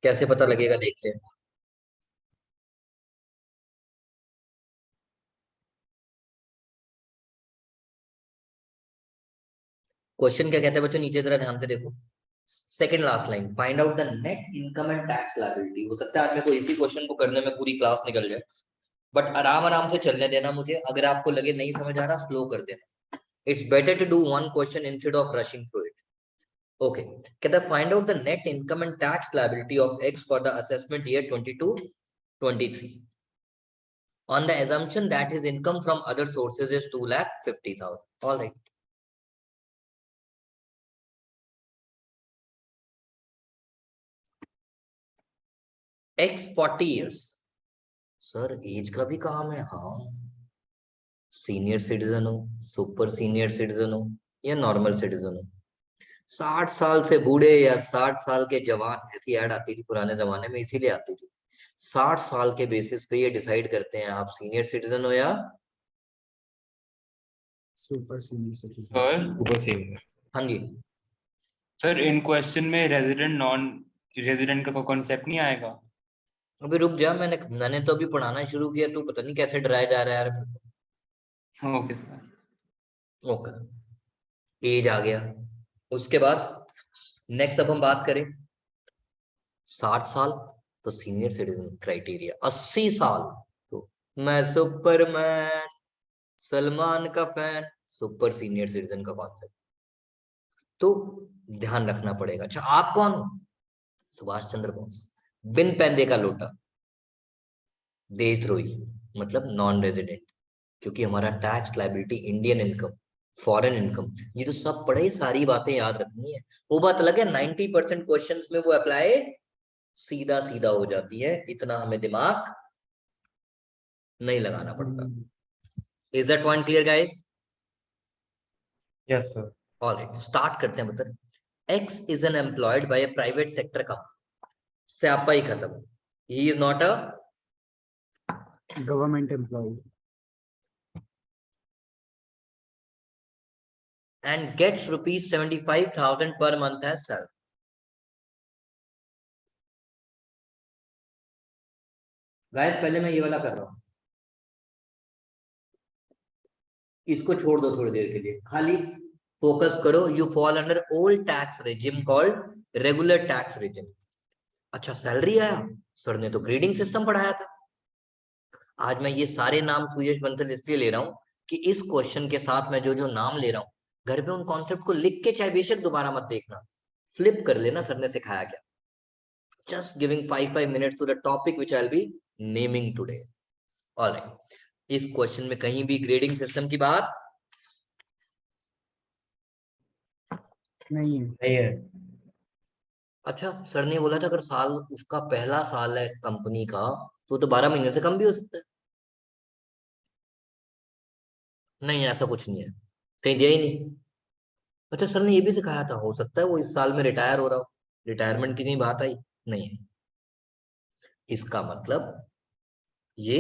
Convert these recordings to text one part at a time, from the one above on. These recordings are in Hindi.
कैसे पता लगेगा, देखते हैं। क्वेश्चन क्या कहते हैं बच्चों, नीचे जरा ध्यान से देखो। Second last line, find out the net income and tax liability. हो सकता है आज मेरे को इसी क्वेश्चन को करने में पूरी क्लास निकल जाए, बट आराम आराम से चलने देना मुझे। अगर आपको लगे नहीं समझ आ रहा, स्लो कर देना। It's better to do one question instead of rushing through it. Okay, कहता है find out the net income and tax liability of X for the assessment year 22-23 on the assumption that his income from other sources is 2,50,000. All right. X 40 years. Sir age का भी काम है? हाँ। सीनियर सिटीजन हो, सुपर सीनियर सिटीजन हो, या नॉर्मल सिटीजन हो, 60 साल से बूढ़े या 60 साल के जवान, ऐसी ऐड आती थी पुराने जमाने में, इसीलिए आती थी। 60 साल के बेसिस पे ये डिसाइड करते हैं आप सीनियर सिटीजन हो या super senior citizen. Sir super senior. हाँ जी। सर इन क्वेश्चन में रेजिडेंट नॉन रेजिडेंट का कोई कॉन्सेप्ट नहीं आएगा? अभी रुक जा, मैंने तो अभी पढ़ाना शुरू किया, तू पता नहीं कैसे डराया जा रहा है यार। Okay sir. ओके, एज आ गया। उसके बाद नेक्स्ट अब हम बात करें 60 साल तो सीनियर सिटीजन क्राइटेरिया, 80 साल तो मैं सुपरमैन, सलमान का फैन, सुपर सीनियर सिटीजन का कॉन्सेप्ट। तो ध्यान रखना पड़ेगा। अच्छा आप कौन हो? सुभाष चंद्र बोस। बिन पैंदे का लोटा, देशद्रोही मतलब नॉन रेजिडेंट, क्योंकि हमारा tax liability Indian income, foreign income, ये तो सब पढ़े, सारी बातें याद रखनी है। वो बात अलग है 90% क्वेश्चंस में वो अप्लाई सीधा सीधा हो जाती है, इतना हमें दिमाग नहीं लगाना पड़ता। Is that point clear guys? Yes sir. Alright, start करते हैं। मतलब X is an employed by a private sector company, स्यापा ही खत्म। He is not a government employee and gets rupees 75,000 per month as salary. Guys पहले मैं ये वाला कर रहा हूं, इसको छोड़ दो थोड़ी देर के लिए, खाली फोकस करो। You fall under old tax regime called regular tax regime. अच्छा सैलरी आया, सर ने तो ग्रेडिंग सिस्टम पढ़ाया था। आज मैं ये सारे नाम सुयश बंसल इसलिए ले रहा हूं कि इस क्वेश्चन के साथ मैं जो जो नाम ले रहा हूं, घर पे उन कॉन्सेप्ट को लिख के चाहे बेशक दोबारा मत देखना, फ्लिप कर लेना सर ने सिखाया क्या। Just giving 5 minutes to the topic which I'll be naming today. All right. इस क्वेश्चन में कहीं भी ग्रेडिंग सिस्टम की बात नहीं है। अच्छा सर ने बोला था अगर साल उसका पहला साल है कंपनी का तो 12 महीने से कम भी हो सकता है। नहीं ऐसा कुछ नहीं है, कहीं दिया ही नहीं। अच्छा सर ने ये भी सिखाया था हो सकता है वो इस साल में रिटायर हो रहा हो, रिटायरमेंट की कहीं बात आई? नहीं है। इसका मतलब ये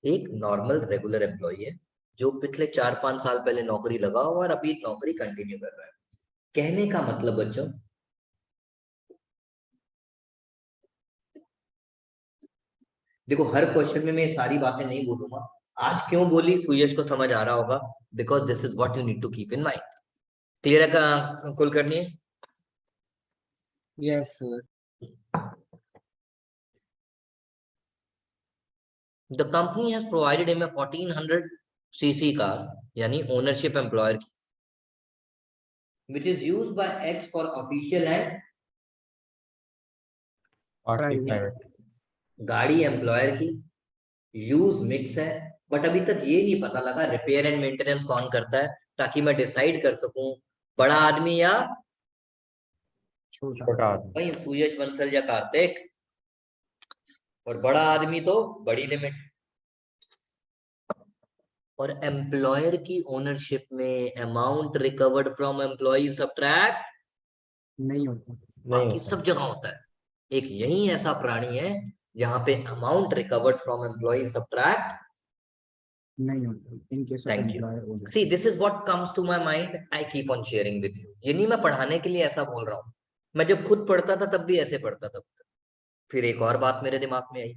एक नॉर्मल रेगुलर एम्प्लॉय है जो पिछले 4-5 साल पहले नौकरी लगा हुआ और अभी नौकरी कंटिन्यू कर रहा है। कहने का मतलब बच्चों, देखो हर क्वेश्चन में मैं सारी बातें नहीं बोलूंगा। आज क्यों बोली सुयश को समझ आ रहा होगा, because this is what you need to keep in mind. Clear है का कुल करनी है? Yes sir. The company has provided him 1400 CC car, यानी ओनरशिप एम्प्लॉयर की, which is used by X for official and गाड़ी एम्प्लॉयर की, यूज मिक्स है। बट अभी तक ये नहीं पता लगा रिपेयर एंड मेंटेनेंस कौन करता है, ताकि मैं डिसाइड कर सकूं बड़ा आदमी या छोटा आदमी। भाई सुयश बंसल या कार्तिक। और बड़ा आदमी तो बड़ी लिमिट। और एम्प्लॉयर की ओनरशिप में अमाउंट रिकवर्ड फ्रॉम एम्प्लॉय सब्ट्रैक्ट नहीं होता, बाकी सब जगह होता है। एक यही ऐसा प्राणी है जहां पे अमाउंट रिकवर्ड फ्रॉम एम्प्लॉय सब्ट्रैक्ट नहीं होता in case of thank you. Employer. See this is what comes to my mind, I keep on sharing with you. ये नहीं मैं पढ़ाने के लिए ऐसा बोल रहा हूँ, मैं जब खुद पढ़ता था तब भी ऐसे पढ़ता था, फिर एक और बात मेरे दिमाग में आई,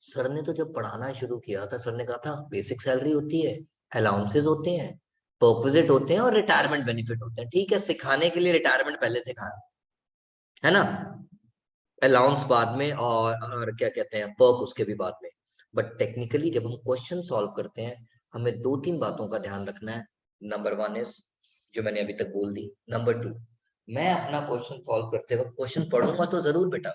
सर ने तो जब पढ़ाना शुरू किया था सर ने कहा था बेसिक सैलरी होती है, अलाउंसेस होते हैं, परक्विजिट होते हैं और रिटायरमेंट बेनिफिट होते हैं। ठीक है, सिखाने के लिए रिटायरमेंट पहले सिखा है ना, अलाउंस बाद में और क्या कहते हैं पर्क उसके भी बाद में। बट टेक्निकली जब हम क्वेश्चन सॉल्व करते हैं हमें दो तीन बातों का ध्यान रखना है। नंबर वन इज जो मैंने अभी तक बोल दी। नंबर टू, मैं अपना क्वेश्चन सॉल्व करते वक्त क्वेश्चन पढ़ूंगा तो जरूर बेटा,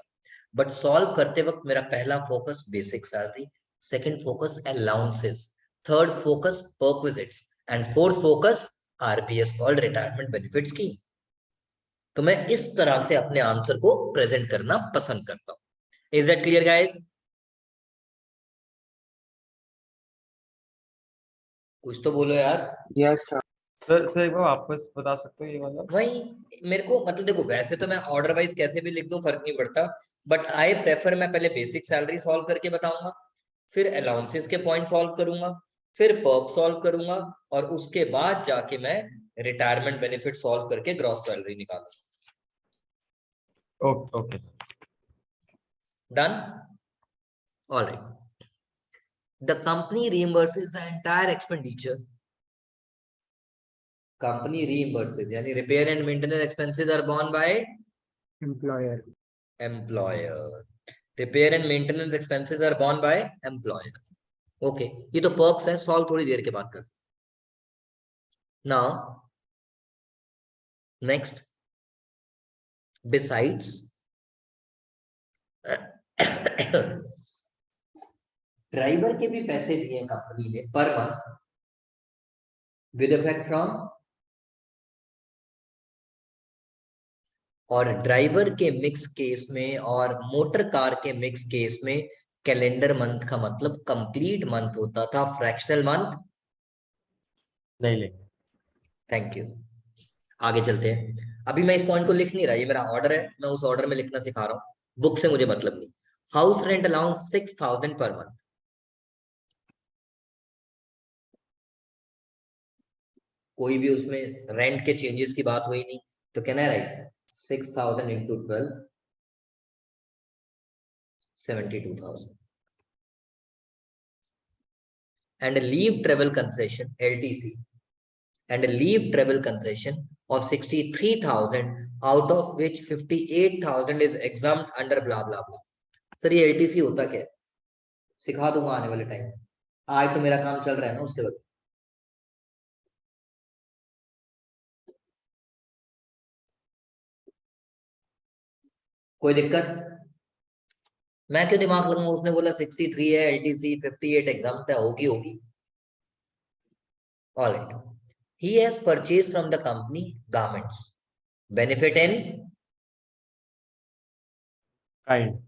बट सॉल्व करते वक्त मेरा पहला focus basic salary, second focus allowances, third focus perquisites and fourth focus RPS called retirement benefit scheme. तो मैं इस तरह से अपने आंसर को प्रेजेंट करना पसंद करता हूं। Is that clear guys? कुछ तो बोलो यार। Yes sir. सर एक बार वापस बता सकते हो ये वाला? वही मेरे को मतलब देखो वैसे तो मैं ऑर्डर वाइज कैसे भी लिख दूं फर्क नहीं पड़ता, बट आई प्रेफर मैं पहले बेसिक सैलरी सॉल्व करके बताऊंगा, फिर अलाउंसेस के पॉइंट सॉल्व करूंगा, फिर पर्क सॉल्व करूंगा और उसके बाद जाके मैं रिटायरमेंट बेनिफिट सॉल्व करके ग्रॉस सैलरी निकालूंगा। Okay okay done? Alright. The company reimburses the entire expenditure. Company reimburses, यानी repair and maintenance expenses are borne by employer. employer. Repair and maintenance expenses are borne by employer. Okay, ये तो perks है, solve थोड़ी देर के बाद कर। Now, next, besides, ड्राइवर के भी पैसे दिए कंपनी ने per month with effect from, और ड्राइवर के मिक्स केस में और मोटर कार के मिक्स केस में कैलेंडर मंथ का मतलब कंप्लीट मंथ होता था, फ्रैक्शनल मंथ नहीं ले। Thank you. आगे चलते हैं। अभी मैं इस पॉइंट को लिख नहीं रहा, ये मेरा ऑर्डर है, मैं उस ऑर्डर में लिखना सिखा रहा हूँ, बुक से मुझे मतलब नहीं। House rent allowance 6,000 per month, कोई भी उसमें रेंट के चेंजेस की बात हुई नहीं, तो कहना है right 6,000 into 12 72,000 and leave travel concession LTC and leave travel concession of 63,000 out of which 58,000 is exempt under blah blah blah। Sir ये LTC होता क्या है सिखा दूंगा आने वाले टाइम, आज तो मेरा काम चल रहा है ना उसके बाद। कोई दिक्कत? मैं क्यों दिमाग लगाऊंगा, उसने बोला 63 है LTC, 58 एग्जाम है, होगी। All right. He has purchased from the company garments. Benefit in? Kind.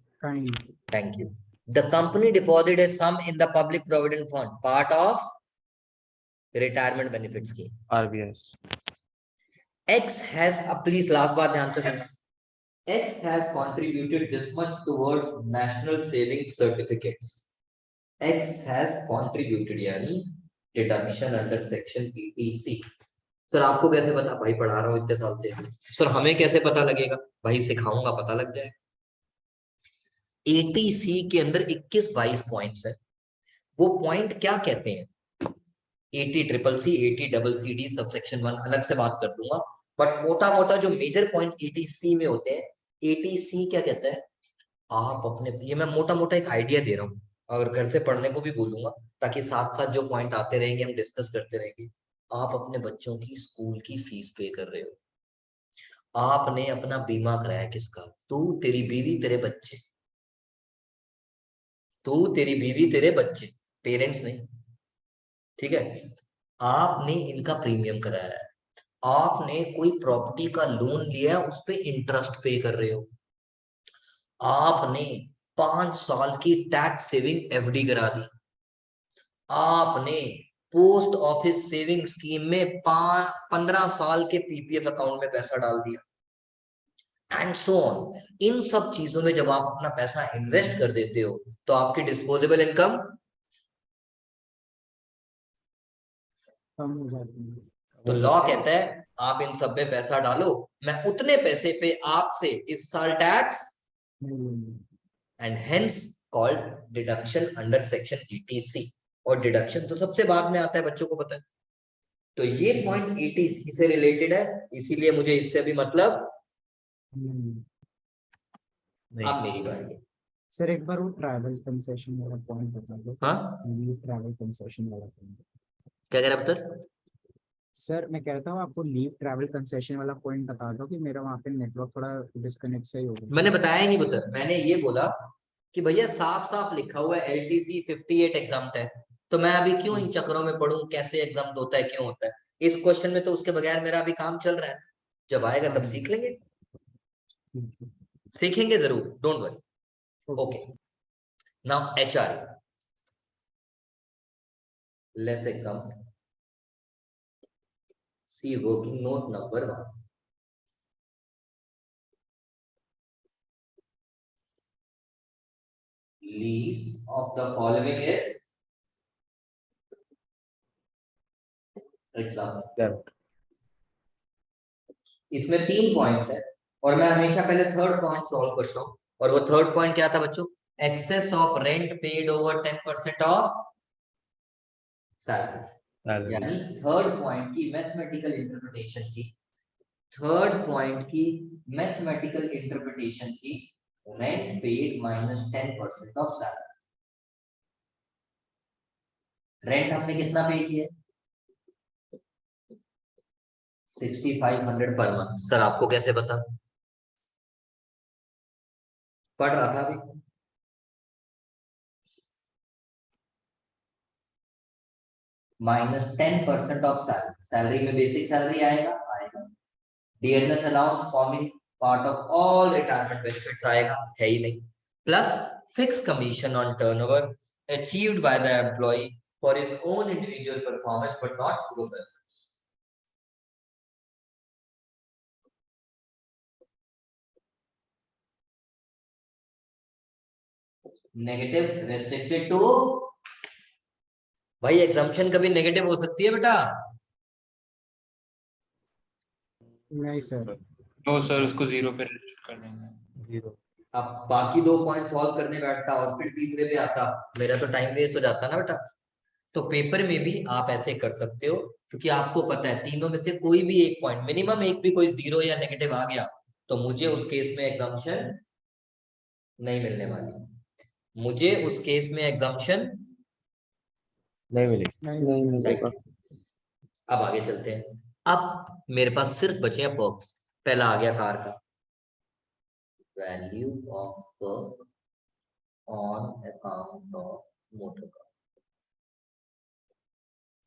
Thank you. The company deposited a sum in the public provident fund, part of retirement benefit scheme. RBS. X has, please last बार ध्यान से सुनना, X has contributed this much towards national savings certificates. X has contributed यानी deduction under section 80C। Sir आपको कैसे पता? भाई पढ़ा रहा हूँ इतने साल से। सर हमें कैसे पता लगेगा? भाई सिखाऊंगा, पता लग जाए। 80C के अंदर 21-22 पॉइंट्स है, वो पॉइंट क्या कहते हैं? 80CCC, 80CCD सबसेक्शन 1 अलग से बात कर दूंगा, बट मोटा मोटा जो मेजर पॉइंट 80C में होते हैं, 80C क्या कहता है? आप अपने, ये मैं मोटा मोटा एक आइडिया दे रहा हूँ, अगर घर से पढ़ने को भी बोलूंगा ताकि साथ साथ जो पॉइंट आते रहेंगे हम डिस्कस करते रहेंगे। आप अपने बच्चों की स्कूल की फीस पे कर रहे हो, आपने अपना बीमा कराया किसका? तू, तेरी बीवी, तेरे बच्चे। तू, तेरी बीवी, तेरे बच्चे, पेरेंट्स नहीं, ठीक है? आपने इनका प्रीमियम कराया है, आपने कोई प्रॉपर्टी का लोन लिया है, उस पे इंटरेस्ट पे कर रहे हो, आपने 5 साल की टैक्स सेविंग एफडी करा दी, आपने पोस्ट ऑफिस सेविंग स्कीम में 15 साल के पीपीएफ अकाउंट में पैसा डाल दिया, एंड सो ऑन। इन सब चीजों में जब आप अपना पैसा इन्वेस्ट कर देते हो तो आपकी डिस्पोजेबल इनकम कम हो जाती है। तो लॉ कहता है आप इन सब में पैसा डालो, मैं उतने पैसे पे आपसे इस साल tax and hence called deduction under section 80C। और डिडक्शन तो सबसे बाद में आता है, बच्चों को पता है। तो ये पॉइंट 80C से रिलेटेड है, इसीलिए मुझे इससे भी मतलब। अब मेरी बारी है। सर एक बार वो ट्रैवल कंसेशन वाला पॉइंट बता दो। हाँ, लीव ट्रैवल कंसेशन वाला पॉइंट। क्या कह रहा पुत्र? सर मैं कहता हूँ आपको लीव ट्रैवल कंसेशन वाला पॉइंट बता दो कि मेरा वहाँ पे नेटवर्क थोड़ा डिस्कनेक्ट सही हो गया। मैंने बताया ही नहीं पुत्र, मैंने ये बोला कि भैया साफ साफ लिखा हुआ है LTC 58 एग्जाम है, तो मैं अभी क्यों इन चक्करों में पढ़ूं, कैसे एग्जाम होता है, क्यों होता है। इस क्वेश्चन में तो उसके बगैर मेरा अभी काम चल रहा है, जब आएगा तब सीख लेंगे, सीखेंगे जरूर, don't worry. Okay, now HRA, less exempt, see working note number 1। Least of the following is exempt. इसमें 3 पॉइंट्स है और मैं हमेशा पहले थर्ड पॉइंट सॉल्व करता हूँ, और वो थर्ड पॉइंट क्या था बच्चों? Excess of rent paid over 10% of salary. यानी थर्ड पॉइंट की मैथमेटिकल इंटरप्रिटेशन थी, थर्ड पॉइंट की मैथमेटिकल इंटरप्रिटेशन थी rent paid minus 10% of salary. Rent हमने कितना पे किया? 6500 पर मंथ। सर आपको कैसे पता? पढ़ रहा था अभी। माइनस 10% ऑफ सैलरी, सैलरी में बेसिक सैलरी आएगा dearness allowance forming part of all retirement benefits आएगा, है ही नहीं, plus fixed commission on turnover achieved by the employee for his own individual performance but not group benefits. Negative restricted to, भाई एग्जम्पशन कभी नेगेटिव हो सकती है बेटा? नहीं सर। तो सर उसको 0 पे restrict कर देंगे। 0। अब बाकी 2 पॉइंट सॉल्व करने बैठता और फिर तीसरे पे आता, मेरा तो टाइम वेस्ट हो जाता ना बेटा। तो पेपर में भी आप ऐसे कर सकते हो, क्योंकि आपको पता है तीनों में से कोई भी एक पॉइंट, मिनिमम एक भी कोई 0 या नेगेटिव आ गया तो मुझे उस केस में एग्जम्पशन नहीं मिलने वाली, मुझे उस केस में एग्जम्पशन नहीं मिलेगी। नहीं मिलेगा। अब आगे चलते हैं। अब मेरे पास सिर्फ बचे हैं पर्क्स। पहला आ गया कार का, value of perk on account of motor car.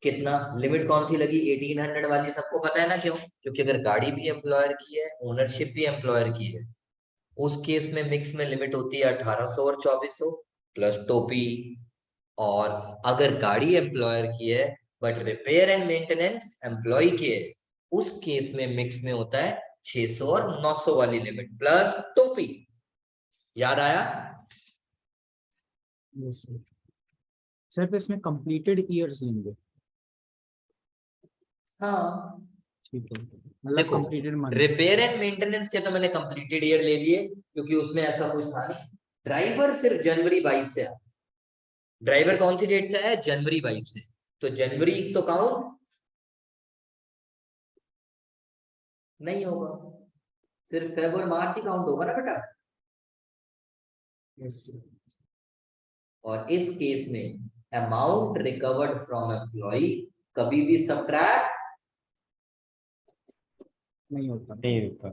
कितना लिमिट कौन सी लगी? 1800 वाली, सबको पता है ना क्यों? क्योंकि अगर गाड़ी भी एम्प्लॉयर की है, ओनरशिप भी एम्प्लॉयर की है, उस केस में मिक्स में लिमिट होती है 1800 और 2400 प्लस टोपी। और अगर गाड़ी एम्प्लॉयर की है but repair and maintenance employee की है, उस केस में मिक्स में होता है 600 और 900 वाली लिमिट प्लस टोपी। याद आया? सर तो इसमें कंप्लीटेड ईयर्स लेंगे। हाँ ठीक है, मतलब देखो, completed months. Repair and maintenance के तो मैंने कंप्लीटेड ईयर ले लिए क्योंकि उसमें ऐसा कुछ था नहीं। ड्राइवर सिर्फ जनवरी 22 से आया, ड्राइवर कौन सी डेट से आया? जनवरी 22 से, तो जनवरी तो काउंट नहीं होगा, सिर्फ फेब और मार्च ही काउंट होगा ना बेटा। Yes sir. और इस केस में अमाउंट रिकवर्ड फ्रॉम एम्प्लॉय कभी भी सब्ट्रैक्ट नहीं होता। नहीं होता।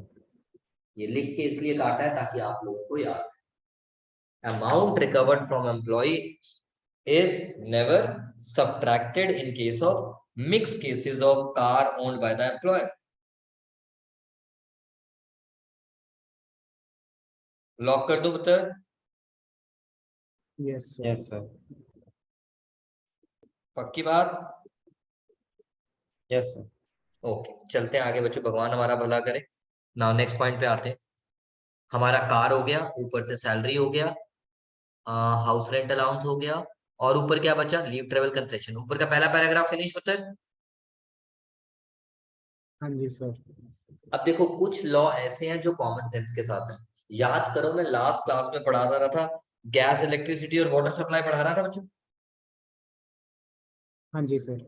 ये लिख के इसलिए काटा है ताकि आप लोगों को याद, amount recovered from employ is never subtracted in case of mixed cases of car owned by the employer. Lock कर दो पुत्र? Yes sir. Yes sir. पक्की बात? Yes sir. ओके, चलते हैं आगे बच्चों, भगवान हमारा भला करे। नाउ नेक्स्ट पॉइंट पे आते हैं। हमारा कार हो गया, ऊपर से सैलरी हो गया, हाउस रेंट अलाउंस हो गया, और ऊपर क्या बचा? Leave travel concession. ऊपर का पहला पैराग्राफ फिनिश पुत्र। हाँ जी सर। अब देखो, कुछ लॉ ऐसे हैं जो कॉमन सेंस के साथ हैं, याद करो मैं लास्ट क्लास में पढ़ा रहा था, गैस इलेक्ट्रिसिटी और वाटर सप्लाई पढ़ा रहा था बच्चों। हाँ जी सर।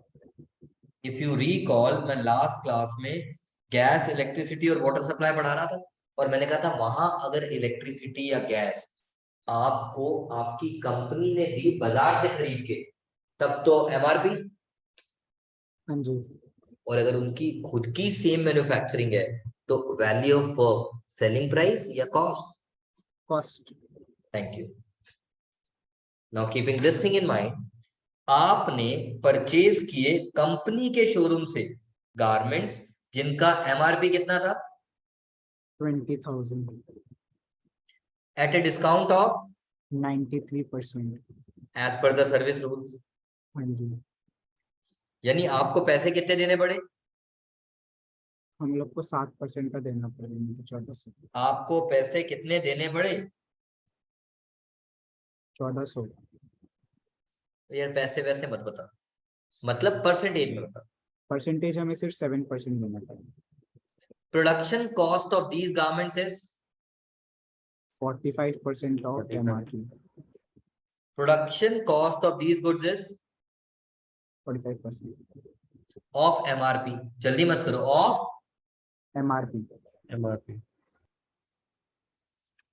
इफ यू रिकॉल, मैं लास्ट क्लास में गैस इलेक्ट्रिसिटी और वाटर सप्लाई पढ़ा रहा था, और मैंने कहा था वहां अगर इलेक्ट्रिसिटी या गैस आपको आपकी कंपनी ने दी बाजार से खरीद के, तब तो एमआरपी। हाँ जी। और अगर उनकी खुद की सेम मैन्युफैक्चरिंग है तो value of work, selling price या cost. Cost. Thank you. Now keeping this thing in mind, आपने परचेज किए कंपनी के शोरूम से गारमेंट्स जिनका एमआरपी कितना था? 20,000। At a discount of 93%। As per the service rules. हाँ जी। यानी आपको पैसे कितने देने पड़े? हम लोग को 7% का देना पड़ेगा, 1400। आपको पैसे कितने देने पड़े? 1400। यार पैसे वैसे मत बता, मतलब परसेंटेज में बता। परसेंटेज हमें सिर्फ 7% देना पड़ेगा। Production cost of these garments is 45% of 45. MRP। Production cost of these goods is 45% of MRP. जल्दी मत करो, ऑफ। MRP। MRP.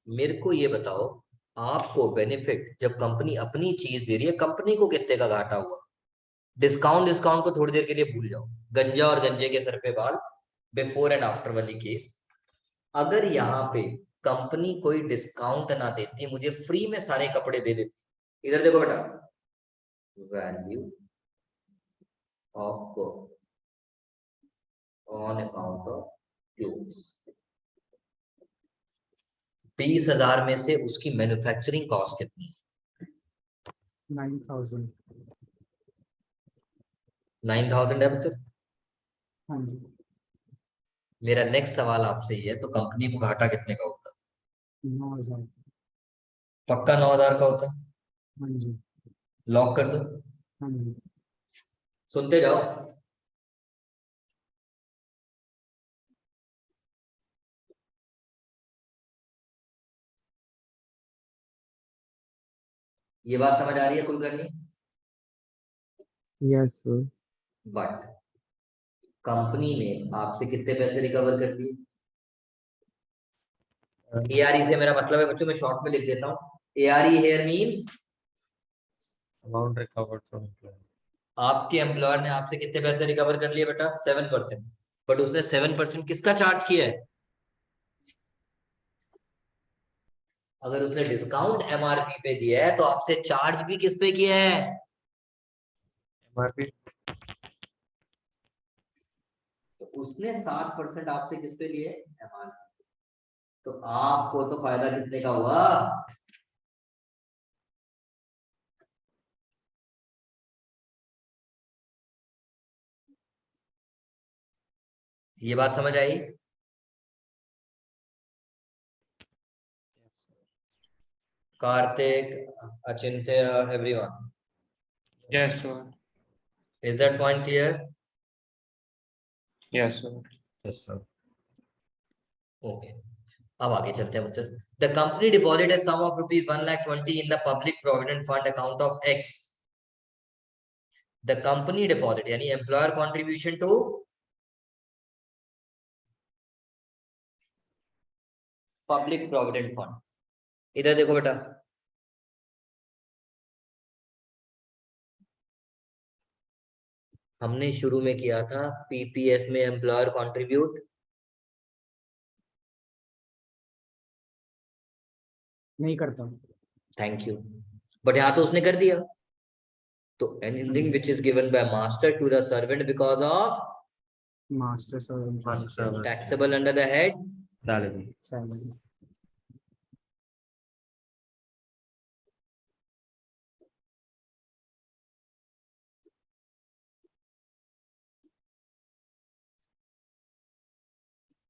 मेरे को ये बताओ, आपको बेनिफिट जब कंपनी अपनी चीज दे रही है, कंपनी को कितने का घाटा हुआ? डिस्काउंट को थोड़ी देर के लिए भूल जाओ, गंजा और गंजे के सर पे बाल, बिफोर एंड आफ्टर वाली केस। अगर यहाँ पे कंपनी कोई डिस्काउंट ना देती, मुझे फ्री में सारे कपड़े दे देती, इधर देखो बेटा, value of on account of clothes, 20,000 में से उसकी मैन्युफैक्चरिंग कॉस्ट कितनी? 9,000। 9,000 है तो। हाँ जी। मेरा नेक्स्ट सवाल आपसे ये है, तो कंपनी को घाटा कितने का होता? 9,000। पक्का 9,000 का होता? हाँ जी। लॉक कर दो। हाँ जी। सुनते जाओ। ये बात समझ आ रही है Kulkarni? Yes sir. But company ने आपसे कितने पैसे रिकवर कर दिए? एआरई से मेरा मतलब है बच्चों, मैं शॉर्ट में लिख देता हूँ, ARE here means Amount recovered from employer. आपके एम्प्लॉयर ने आपसे कितने पैसे रिकवर कर लिए बेटा? 7%। बट उसने 7% किसका चार्ज किया है? अगर उसने डिस्काउंट एमआरपी पे दिया है तो आपसे चार्ज भी किस पे किया है? MRP. तो उसने 7% आपसे किस पे लिए? एमआरपी। तो आपको तो फायदा कितने का हुआ? ये बात समझ आई? Kartik, Achintya, everyone, Yes, sir. Is that point clear? Yes, sir. Yes, sir. Okay, अब आगे चलते हैं मित्र। The company deposit a sum of rupees 1,20,000 in the public provident fund account of X. The company deposit यानी employer contribution to public provident fund। इधर देखो बेटा, हमने शुरू में किया था पीपीएफ में एम्प्लॉयर कंट्रीब्यूट, नहीं करता। थैंक यू, बट यहाँ तो उसने कर दिया। तो anything which is given by master to the servant because of master sir. Taxable under the head Salary. Salary.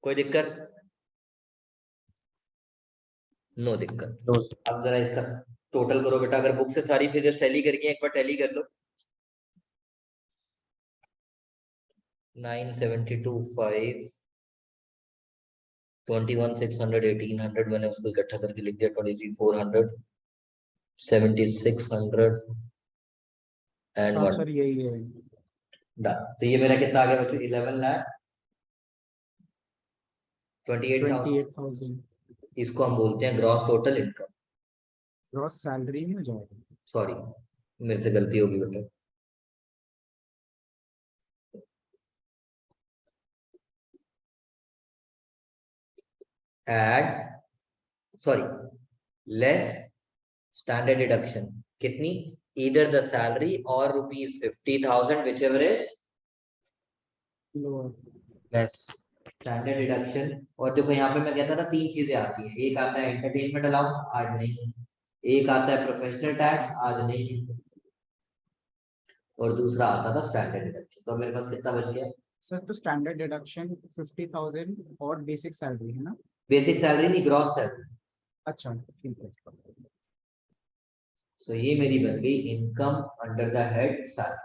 कोई दिक्कत? नो दिक्कत। No, sir. अब जरा इसका टोटल करो बेटा, अगर बुक से सारी फिगर्स टैली करके एक बार टैली कर लो। 972.5 21,600 1800 मैंने उसको इकट्ठा करके लिख दिया 23,400 7,600 एंड हाँ 1 सर यही है। डन। तो ये मेरा कितना आ गया बच्चों 11,28,000 28,000 इसको हम बोलते हैं gross total income. Gross salary में हो जाएगा। सॉरी मेरे से गलती होगी बेटा। Add sorry less standard deduction कितनी either the salary or rupees 50,000 whichever is lower. Less. Standard deduction. और देखो यहाँ पे मैं कहता था 3 चीजें आती हैं, एक आता है एंटरटेनमेंट अलाउंस आज नहीं, एक आता है प्रोफेशनल टैक्स आज नहीं, और दूसरा आता था स्टैंडर्ड डिडक्शन। तो मेरे पास कितना बच गया? सर तो स्टैंडर्ड डिडक्शन 50,000 और बेसिक सैलरी है ना? बेसिक सैलरी नहीं ग्रॉस सैलरी। अच्छा ठीक है। सो ये मेरी बन गई income under the head salary.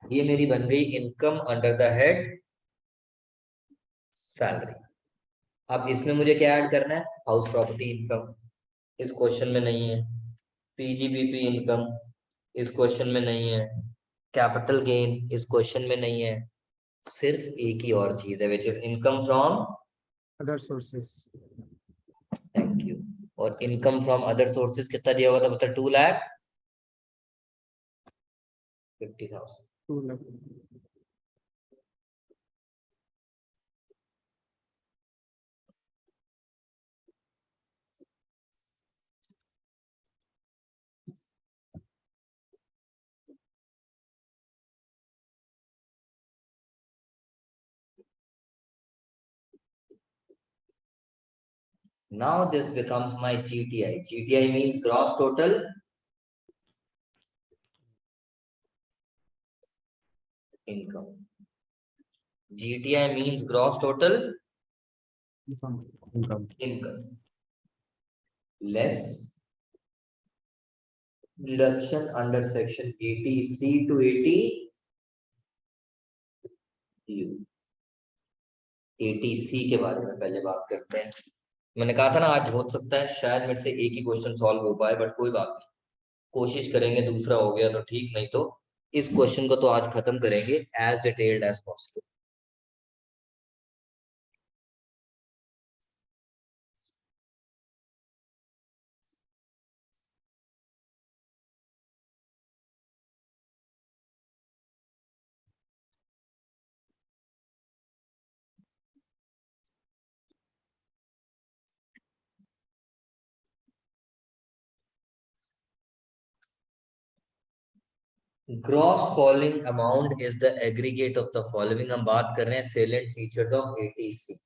ये मेरी बन गई income under the head salary. अब इसमें मुझे क्या ऐड करना है? हाउस प्रॉपर्टी इनकम इस क्वेश्चन में नहीं है, पीजीबीपी इनकम इस क्वेश्चन में नहीं है, कैपिटल गेन इस क्वेश्चन में नहीं है, सिर्फ एक ही और चीज है which is income from other sources. Thank you. और इनकम फ्रॉम अदर सोर्सेज कितना दिया हुआ था बता? 2,50,000। 2 lakh. Now this becomes my GTI. GTI means gross total income. GTI means gross total Income. income less deduction under section 80C to 80U. 80C के बारे में पहले बात करते हैं। मैंने कहा था ना आज हो सकता है शायद मेरे से एक ही क्वेश्चन सॉल्व हो पाए, बट कोई बात नहीं, कोशिश करेंगे, दूसरा हो गया तो ठीक, नहीं तो इस क्वेश्चन को तो आज खत्म करेंगे as detailed as possible. Gross following amount is the aggregate of the following. हम बात कर रहे हैं सेलेंट फीचर्स ऑफ 80C।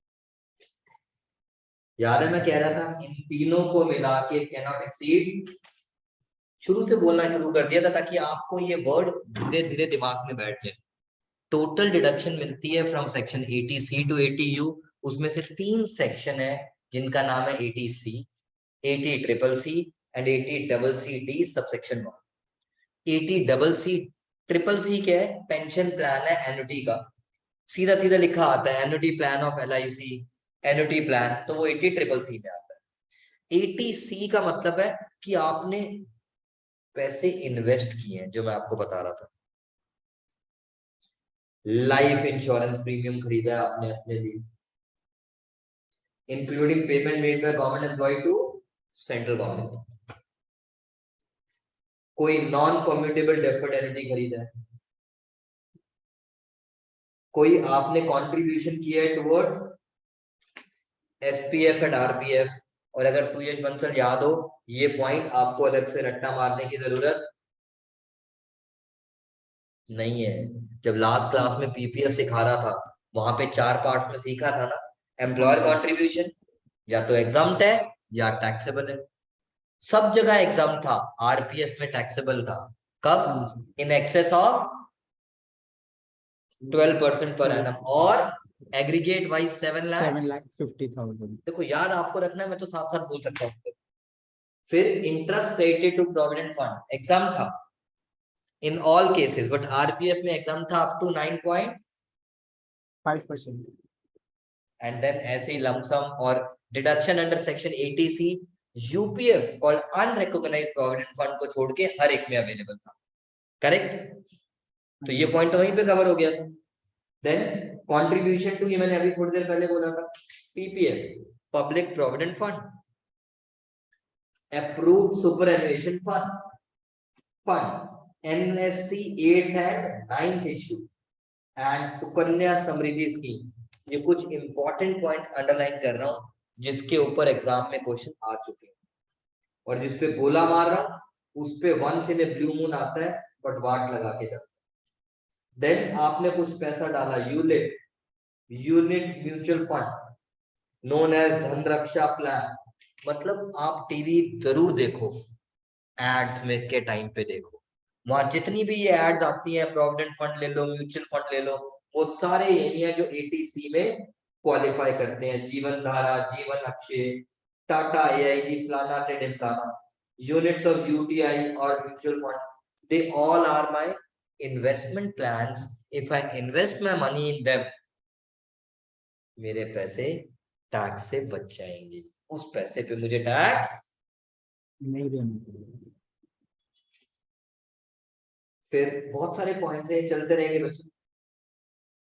याद है मैं कह रहा था इन तीनों को मिला के कैन नॉट एक्सीड, शुरू से बोलना शुरू कर दिया था ताकि आपको ये वर्ड धीरे धीरे दिमाग में बैठ जाए। टोटल डिडक्शन मिलती है from section 80C to 80U। उसमें से 3 सेक्शन है जिनका नाम है 80C, 80CCC and 80CCD subsection 1। 80CCC क्या है? पेंशन प्लान है एन्युटी का, सीधा सीधा लिखा आता है annuity plan of LIC, annuity plan, तो वो 80CCC में आता है। 80C का मतलब है कि आपने पैसे इन्वेस्ट किए हैं, जो मैं आपको बता रहा था। लाइफ इंश्योरेंस प्रीमियम खरीदा है आपने अपने लिए, including payment made by government employee to central government. कोई नॉन कम्यूटेबल डेफर्ड एन्युटी खरीदा है, कोई आपने कंट्रीब्यूशन किया है टुवर्ड्स SPF एंड RPF। और अगर सुयश बंसल याद हो, ये पॉइंट आपको अलग से रट्टा मारने की जरूरत नहीं है। जब लास्ट क्लास में PPF सिखा रहा था वहां पे 4 पार्ट्स में सीखा था ना, एम्प्लॉयर कंट्रीब्यूशन या तो एग्जम्प्ट है या टैक्सेबल है। सब जगह एग्जम्प्ट था, RPF में टैक्सेबल था। कब? In excess of 12% per annum और एग्रीगेट वाइज 7,50,000। देखो याद आपको रखना है, मैं तो साथ साथ बोल सकता हूँ। फिर interest credited to provident fund exempt था in all cases, but RPF में एग्जाम था अप टू 5%. एंड देन ऐसे ही लमसम और deduction under section 80C UPF और अनरिकॉग्नाइज्ड प्रोविडेंट फंड को छोड़ के हर एक में अवेलेबल था। करेक्ट? तो ये पॉइंट तो वहीं पे कवर हो गया। देन कंट्रीब्यूशन टू, ये मैंने अभी थोड़ी देर पहले बोला था, PPF public provident fund, approved superannuation fund, NSC 8th and 9th issue and Sukanya Samriddhi scheme. ये कुछ इंपॉर्टेंट पॉइंट अंडरलाइन कर रहा हूं जिसके ऊपर एग्जाम में क्वेश्चन आ चुके हैं, और जिसपे गोला मार रहा हूं उस पे once in a blue moon आता है बट वाट लगा के जाता है। देन आपने कुछ पैसा डाला यूलिट, unit mutual fund known as Dhanraksha plan, मतलब आप टीवी जरूर देखो, एड्स में के टाइम पे देखो, वहां जितनी भी ये एड्स आती हैं, प्रोविडेंट फंड ले लो, म्यूचुअल फंड ले लो, वो सारे यही है जो 80C में क्वालिफाई करते हैं। जीवन धारा, जीवन अक्षय, टाटा AIG, फलाना ढिमकाना, यूनिट्स ऑफ यूटीआई और mutual fund, they all are my investment plans. If I invest my money in them, मेरे पैसे टैक्स से बच जाएंगे, उस पैसे पे मुझे टैक्स नहीं देना। फिर बहुत सारे पॉइंट्स हैं, चलते रहेंगे बच्चों।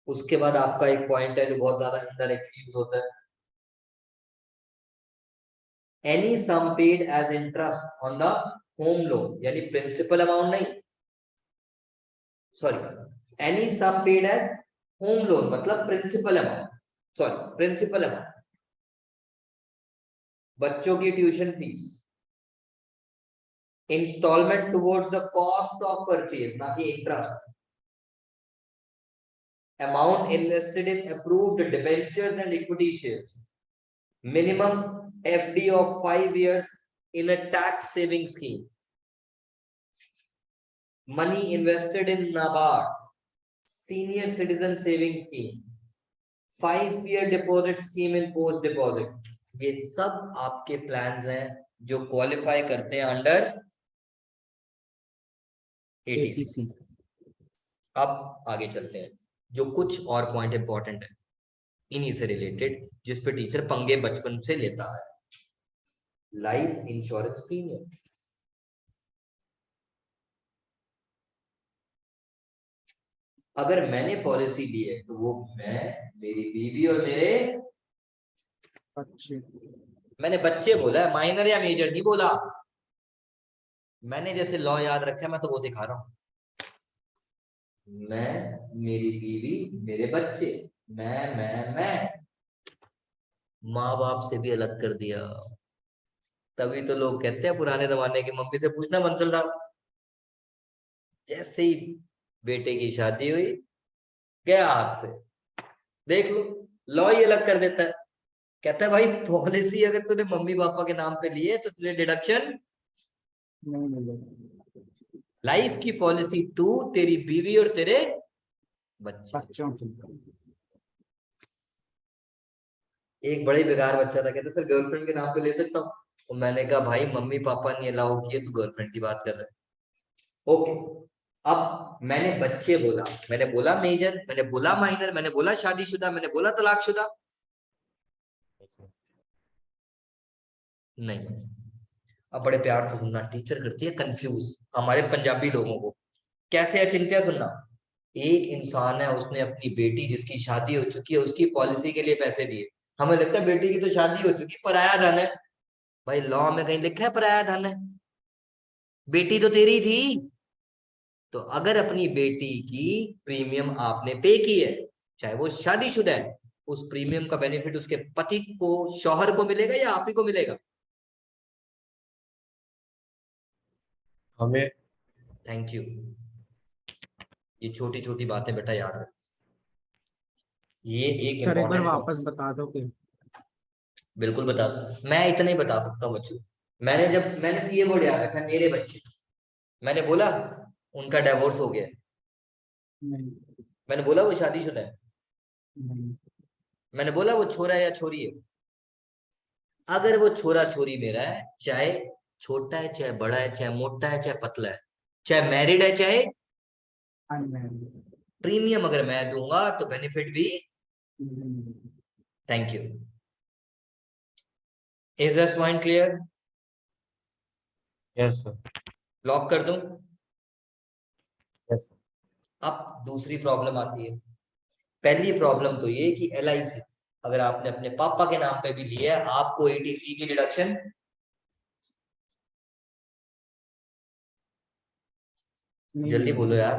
उसके बाद आपका एक पॉइंट है जो बहुत ज्यादा इनडायरेक्टली यूज होता है, any sum paid as interest on the home loan, यानी प्रिंसिपल अमाउंट नहीं, sorry, any sum paid as home loan मतलब principal amount, sorry principal amount, बच्चों की tuition fees, instalment towards the cost of purchase, ना कि interest, amount invested in approved debentures and equity shares, minimum FD of 5 years in a tax saving scheme, money invested in NABARD senior citizen saving scheme, 5-year deposit scheme in post deposit। ये सब आपके प्लान्स हैं जो क्वालिफाई करते हैं अंडर 80C। अब आगे चलते हैं, जो कुछ और पॉइंट इंपॉर्टेंट है इन्हीं से रिलेटेड, जिस पे टीचर पंगे बचपन से लेता है। लाइफ इंश्योरेंस प्रीमियम, अगर मैंने पॉलिसी ली है तो वो मैं, मेरी बीवी और मेरे बच्चे, मैंने बच्चे बोला है, माइनर या मेजर नहीं बोला। मैंने जैसे लॉ याद रखा है मैं तो वो सिखा रहा हूं। मैं, मेरी बीवी, मेरे बच्चे, मैं माँ बाप से भी अलग कर दिया। तभी तो लोग कहते हैं पुराने जमाने की मम्मी से पूछना बंसल साहब, जैसे ही बेटे की शादी हुई गया हाथ से, देख लो लॉ ही अलग कर देता है। कहता है भाई पॉलिसी अगर तूने मम्मी पापा के नाम पे लिए तो तुझे डिडक्शन नहीं मिलेगा। लाइफ की पॉलिसी तू, तेरी बीवी और तेरे बच्चे। बच्चों की एक बड़े बेकार बच्चा था, कहता सर गर्लफ्रेंड के नाम पे ले सकता हूँ, तो मैंने कहा भाई मम्मी पापा ने अलाउ किए, तू गर्लफ्रेंड की बात कर रहे हैं। ओके, अब मैंने बच्चे बोला, मैंने बोला मेजर, मैंने बोला माइनर, मैंने बोला शादीशुदा, मैंने बोला तलाकशुदा नहीं। अब बड़े प्यार से सुनना, टीचर करती है कंफ्यूज हमारे पंजाबी लोगों को। कैसे है चिंत्या, सुनना। एक इंसान है, उसने अपनी बेटी जिसकी शादी हो चुकी है उसकी पॉलिसी के लिए पैसे दिए। हमें लगता है बेटी की तो शादी हो चुकी, पराया धन है। भाई लॉ में कहीं लिखा है पराया धन है? बेटी तो तेरी थी। तो अगर अपनी बेटी की प्रीमियम आपने पे की है, चाहे वो शादीशुदा है, उस प्रीमियम का बेनिफिट उसके पति को, शौहर को मिलेगा या आप ही को मिलेगा? हमें। Thank you. ये छोटी छोटी बातें बेटा याद रख। ये एक सर एक बार इम्पोर्टेंट, वापस बता दो कि बिल्कुल बता दूं, मैं इतना ही बता सकता हूँ बच्चों। मैंने तो ये वर्ड याद रखा, मेरे बच्चे। मैंने बोला उनका डिवोर्स हो गया, नहीं, मैंने बोला वो शादीशुदा है, नहीं, मैंने बोला वो छोरा है या छोरी है। अगर वो छोरा छोरी मेरा है, चाहे छोटा है चाहे बड़ा है, चाहे मोटा है चाहे पतला है, चाहे मैरिड है चाहे, अनमैरिड, प्रीमियम अगर मैं दूंगा तो बेनिफिट भी thank you. Is this point clear? Yes sir. Lock कर दूं? Yes sir. अब दूसरी प्रॉब्लम आती है। पहली प्रॉब्लम तो ये कि LIC अगर आपने अपने पापा के नाम पे भी लिया है, आपको ATC की डिडक्शन जल्दी बोलो यार,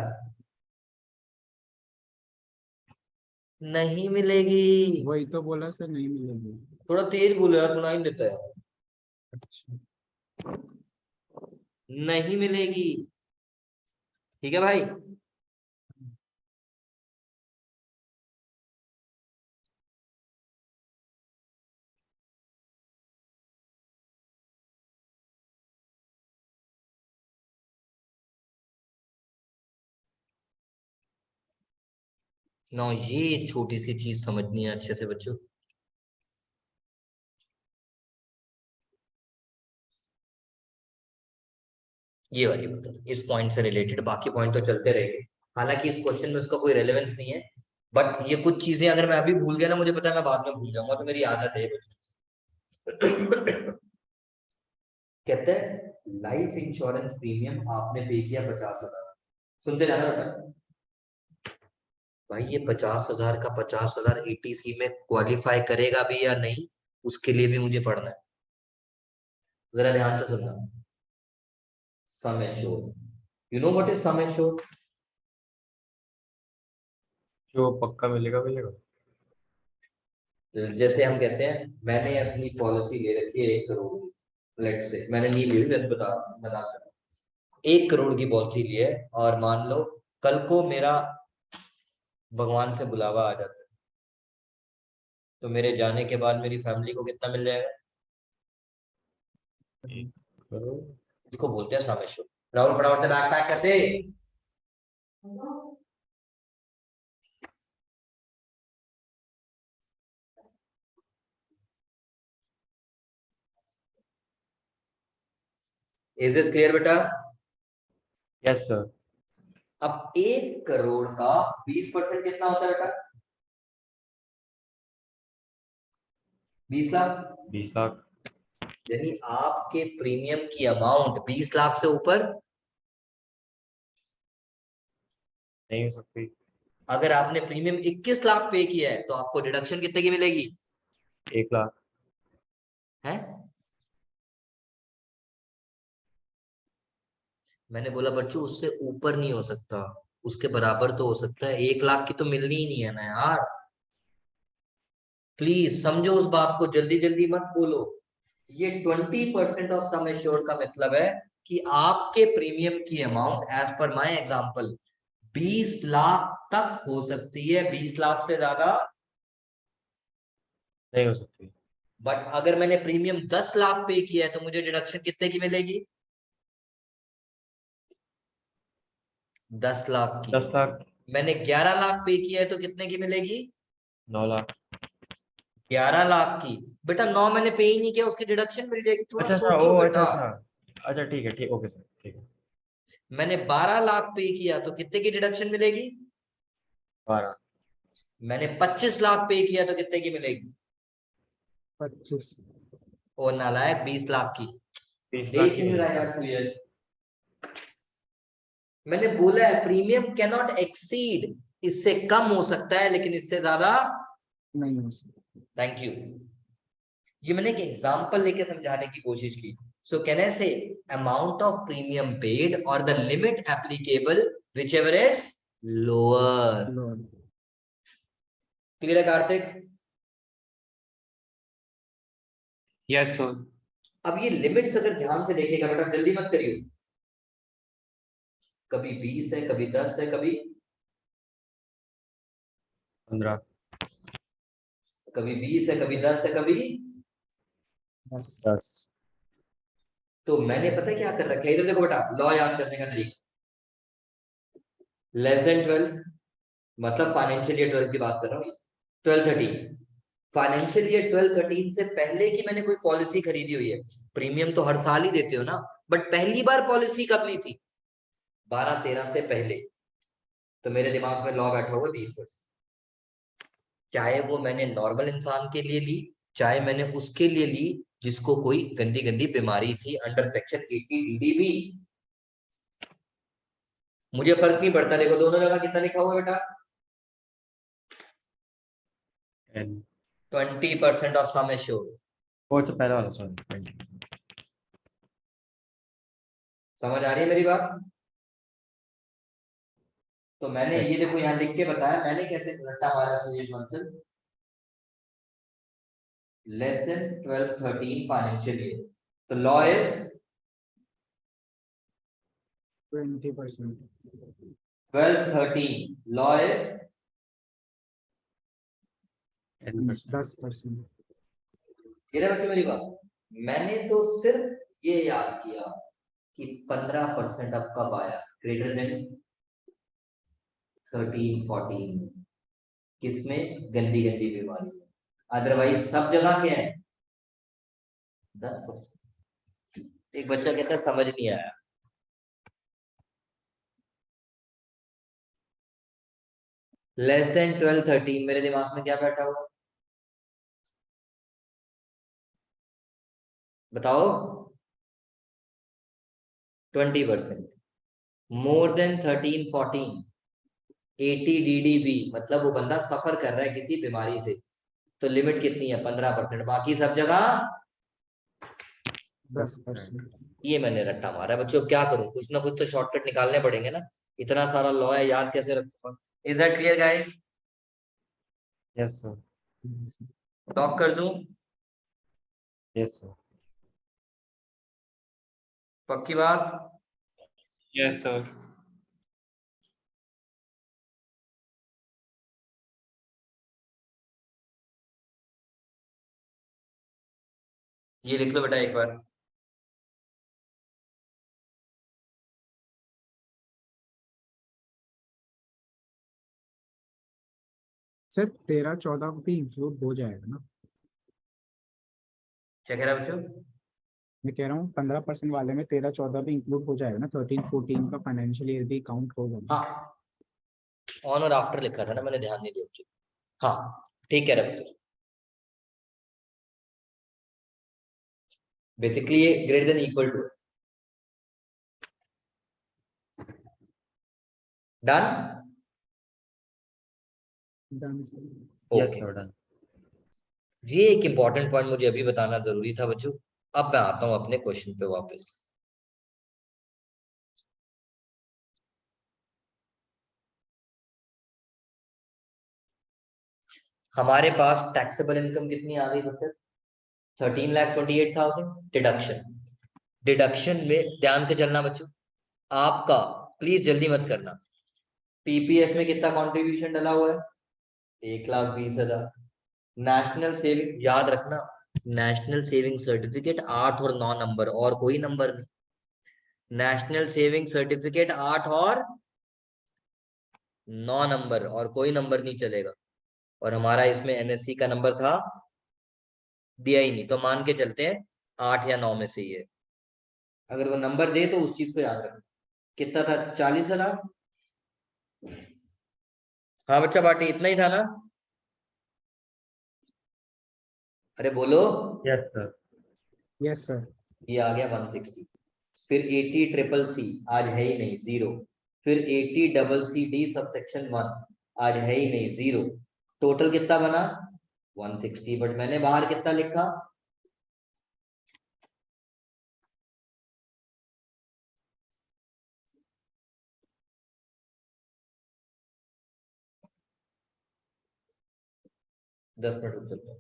नहीं मिलेगी। वही तो बोला सर, नहीं मिलेगी। थोड़ा तेज बोलो यार, सुनाई नहीं देता है। अच्छा, नहीं मिलेगी, ठीक है भाई। नो, ये छोटी सी चीज समझनी है अच्छे से बच्चों। ये वाली मतलब इस पॉइंट से रिलेटेड, बाकी पॉइंट तो चलते रहेंगे। हालांकि इस क्वेश्चन में उसका कोई रेलेवेंस नहीं है, बट ये कुछ चीजें अगर मैं अभी भूल गया ना, मुझे पता है मैं बाद में भूल जाऊंगा, तो मेरी आदत है कहते हैं लाइफ इंश्योरेंस प्रीमियम आपने पे किया 50,000। सुनते जाना बेटा। भाई ये 50,000 का 50,000 ATC में क्वालिफाई करेगा भी या नहीं, उसके लिए भी मुझे पढ़ना है। जरा ध्यान से सुनना। Sum assured, you know what is sum assured? जो पक्का मिलेगा मिलेगा। जैसे हम कहते हैं मैंने अपनी पॉलिसी ले रखी है 1 करोड़, लेट से मैंने नहीं ली, मैं बता बता 1 करोड़ की पॉलिसी ली है, और मान लो कल को मेरा भगवान से बुलावा आ जाता है, तो मेरे जाने के बाद मेरी फैमिली को कितना मिल जाएगा? 1 करोड़। इसको बोलते हैं सम एश्योर्ड। राहुल फटाफट से बैग पैक करते। इज दिस क्लियर बेटा? Yes sir. अब 1 करोड़ का 20% कितना होता है बेटा? 20 लाख। 20 लाख। यानी आपके प्रीमियम की अमाउंट 20 लाख से ऊपर नहीं हो सकती। अगर आपने प्रीमियम 21 लाख पे किया है तो आपको डिडक्शन कितने की मिलेगी? 1 लाख। है? मैंने बोला बच्चों उससे ऊपर नहीं हो सकता, उसके बराबर तो हो सकता है। 1 लाख की तो मिलनी ही नहीं है ना यार। प्लीज समझो उस बात को, जल्दी जल्दी मत बोलो। ये 20% ऑफ सम एश्योर्ड का मतलब है कि आपके प्रीमियम की amount as per my example 20 lakh तक हो सकती है, 20 लाख से ज्यादा। नहीं हो सकती। बट अगर मैंने प्रीमियम 10 लाख पे किया है तो मुझे डिडक्शन कितने की मिलेगी? 10 लाख की। 10 लाख। मैंने 11 लाख पे किया है तो कितने की मिलेगी? 9 लाख। 11 लाख की। बेटा 9 मैंने पे ही नहीं किया, उसकी डिडक्शन मिल जाएगी, थोड़ा अच्छा अच्छा, सोचो ओ अच्छा बेटा। अच्छा। अच्छा ठीक है, ठीक, ओके सर, ठीक है। मैंने 12 लाख पे किया तो कितने की डिडक्शन मिलेगी? 12। मैंने 25 लाख पे किया तो कितने की मिलेगी? 25। और नालायक 20 लाख की। 20 लाख देख की ही नहीं नहीं रहा होगी। यार तू यश। मैंने बोला है प्रीमियम कैन नॉट एक्सीड, इससे कम हो सकता है लेकिन इससे ज्यादा नहीं हो सकती। Thank you. ये मैंने एक एग्जांपल लेके समझाने की कोशिश की। सो कैन आई से अमाउंट ऑफ प्रीमियम पेड और the limit applicable which ever is lower. Lord. Clear है कार्तिक? Yes sir. अब ये लिमिट्स अगर ध्यान से देखेगा बेटा, जल्दी मत करियो, कभी 20 है, कभी 10 है, कभी 15। कभी 20 है, कभी 10 है, कभी। बस 10। तो मैंने पता है क्या कर रखा है, इधर देखो बेटा, लॉ याद करने का तरीका। लेस देन 12 मतलब फाइनेंशियल ईयर 12 की बात कर रहा हूँ, 12-13 फाइनेंशियल ईयर 12-13 से पहले की मैंने कोई पॉलिसी खरीदी हुई है। प्रीमियम तो हर साल ही देते हो ना, बट पहली बार पॉलिसी कब ली थी? 12-13 से पहले। तो मेरे दिमाग में लॉ बैठा हुआ 20%। चाहे वो मैंने नॉर्मल इंसान के लिए ली, चाहे मैंने उसके लिए ली जिसको कोई गंदी गंदी बीमारी थी अंडर सेक्शन 80 DDB। मुझे फर्क नहीं पड़ता। देखो दोनों जगह कितना लिखा हुआ है बेटा, 10 20% ऑफ सम एश्योर्ड। वो तो पहला वाला सॉरी। समझ आ रही है मेरी बात? तो मैंने ये देखो यहाँ लिख के बताया, मैंने कैसे रट्टा मारा Suresh Bansal. Less than 12-13 financial year, तो लॉ इज 20%। 12-13, law is 10%। ये बच्चों मेरी बात। मैंने तो सिर्फ ये याद किया कि 15% अब कब आया, ग्रेटर देन 13-14, किसमें, गंदी गंदी बीमारी। अदरवाइज सब जगह क्या है, 10%। एक बच्चा कहता है समझ नहीं आया। लेस देन 12-13 मेरे दिमाग में क्या बैठा हुआ, बताओ? 20%। मोर देन 13-14, 80 DDB, मतलब वो बंदा सफर कर रहा है किसी बीमारी से, तो लिमिट कितनी है, 15%। बाकी सब जगह 10%। ये मैंने रट्टा मारा है बच्चों। क्या करूं, कुछ ना कुछ तो शॉर्टकट निकालने पड़ेंगे ना, इतना सारा लॉ है, याद कैसे रखूंगा। Is that clear guys? Yes sir. Lock कर दूं? Yes sir. पक्की बात? Yes sir. ये लिख लो बेटा एक बार। सर 13-14 भी इंक्लूड हो जाएगा ना? क्या कह रहा है बच्चों? मैं कह रहा हूँ 15% वाले में 13-14 भी इंक्लूड हो जाएगा ना, 13-14 का फाइनेंशियल ईयर भी काउंट होगा ना? हाँ, ऑन और आफ्टर लिखा था ना, मैंने ध्यान नहीं दिया बच्चों। हाँ ठीक कह रहे बच्चों। बेसिकली ये greater than equal to, done? Done, sir. Yes okay, sir done. ये एक इंपॉर्टेंट पॉइंट मुझे अभी बताना जरूरी था बच्चों। अब मैं आता हूं अपने क्वेश्चन पे वापस। हमारे पास टैक्सेबल इनकम कितनी आ गई बच्चों, 13,28,000। डिडक्शन, डिडक्शन में ध्यान से चलना बच्चों आपका, प्लीज जल्दी मत करना। पीपीएफ में कितना कंट्रीब्यूशन डला हुआ है, 1,20,000। नेशनल सेविंग, याद रखना, नेशनल सेविंग सर्टिफिकेट 8 और 9 नंबर, और कोई नंबर नहीं। नेशनल सेविंग सर्टिफिकेट 8 और 9 नंबर, और कोई नंबर नहीं चलेगा। और हमारा इसमें एनएससी का नंबर था, दिया ही नहीं, तो मान के चलते हैं 8 या 9 में से ही है। अगर वो नंबर दे तो उस चीज को याद रखना। कितना था, 40,000? हाँ बच्चा पार्टी इतना ही था ना, अरे बोलो। Yes sir. Yes sir. ये आ गया 160। फिर 80CCC आज है ही नहीं, 0। फिर 80CCD सबसेक्शन 1 आज है ही नहीं, 0। टोटल कितना बना, 160। बट मैंने बाहर कितना लिखा, दस मिनट रुक सकते हो।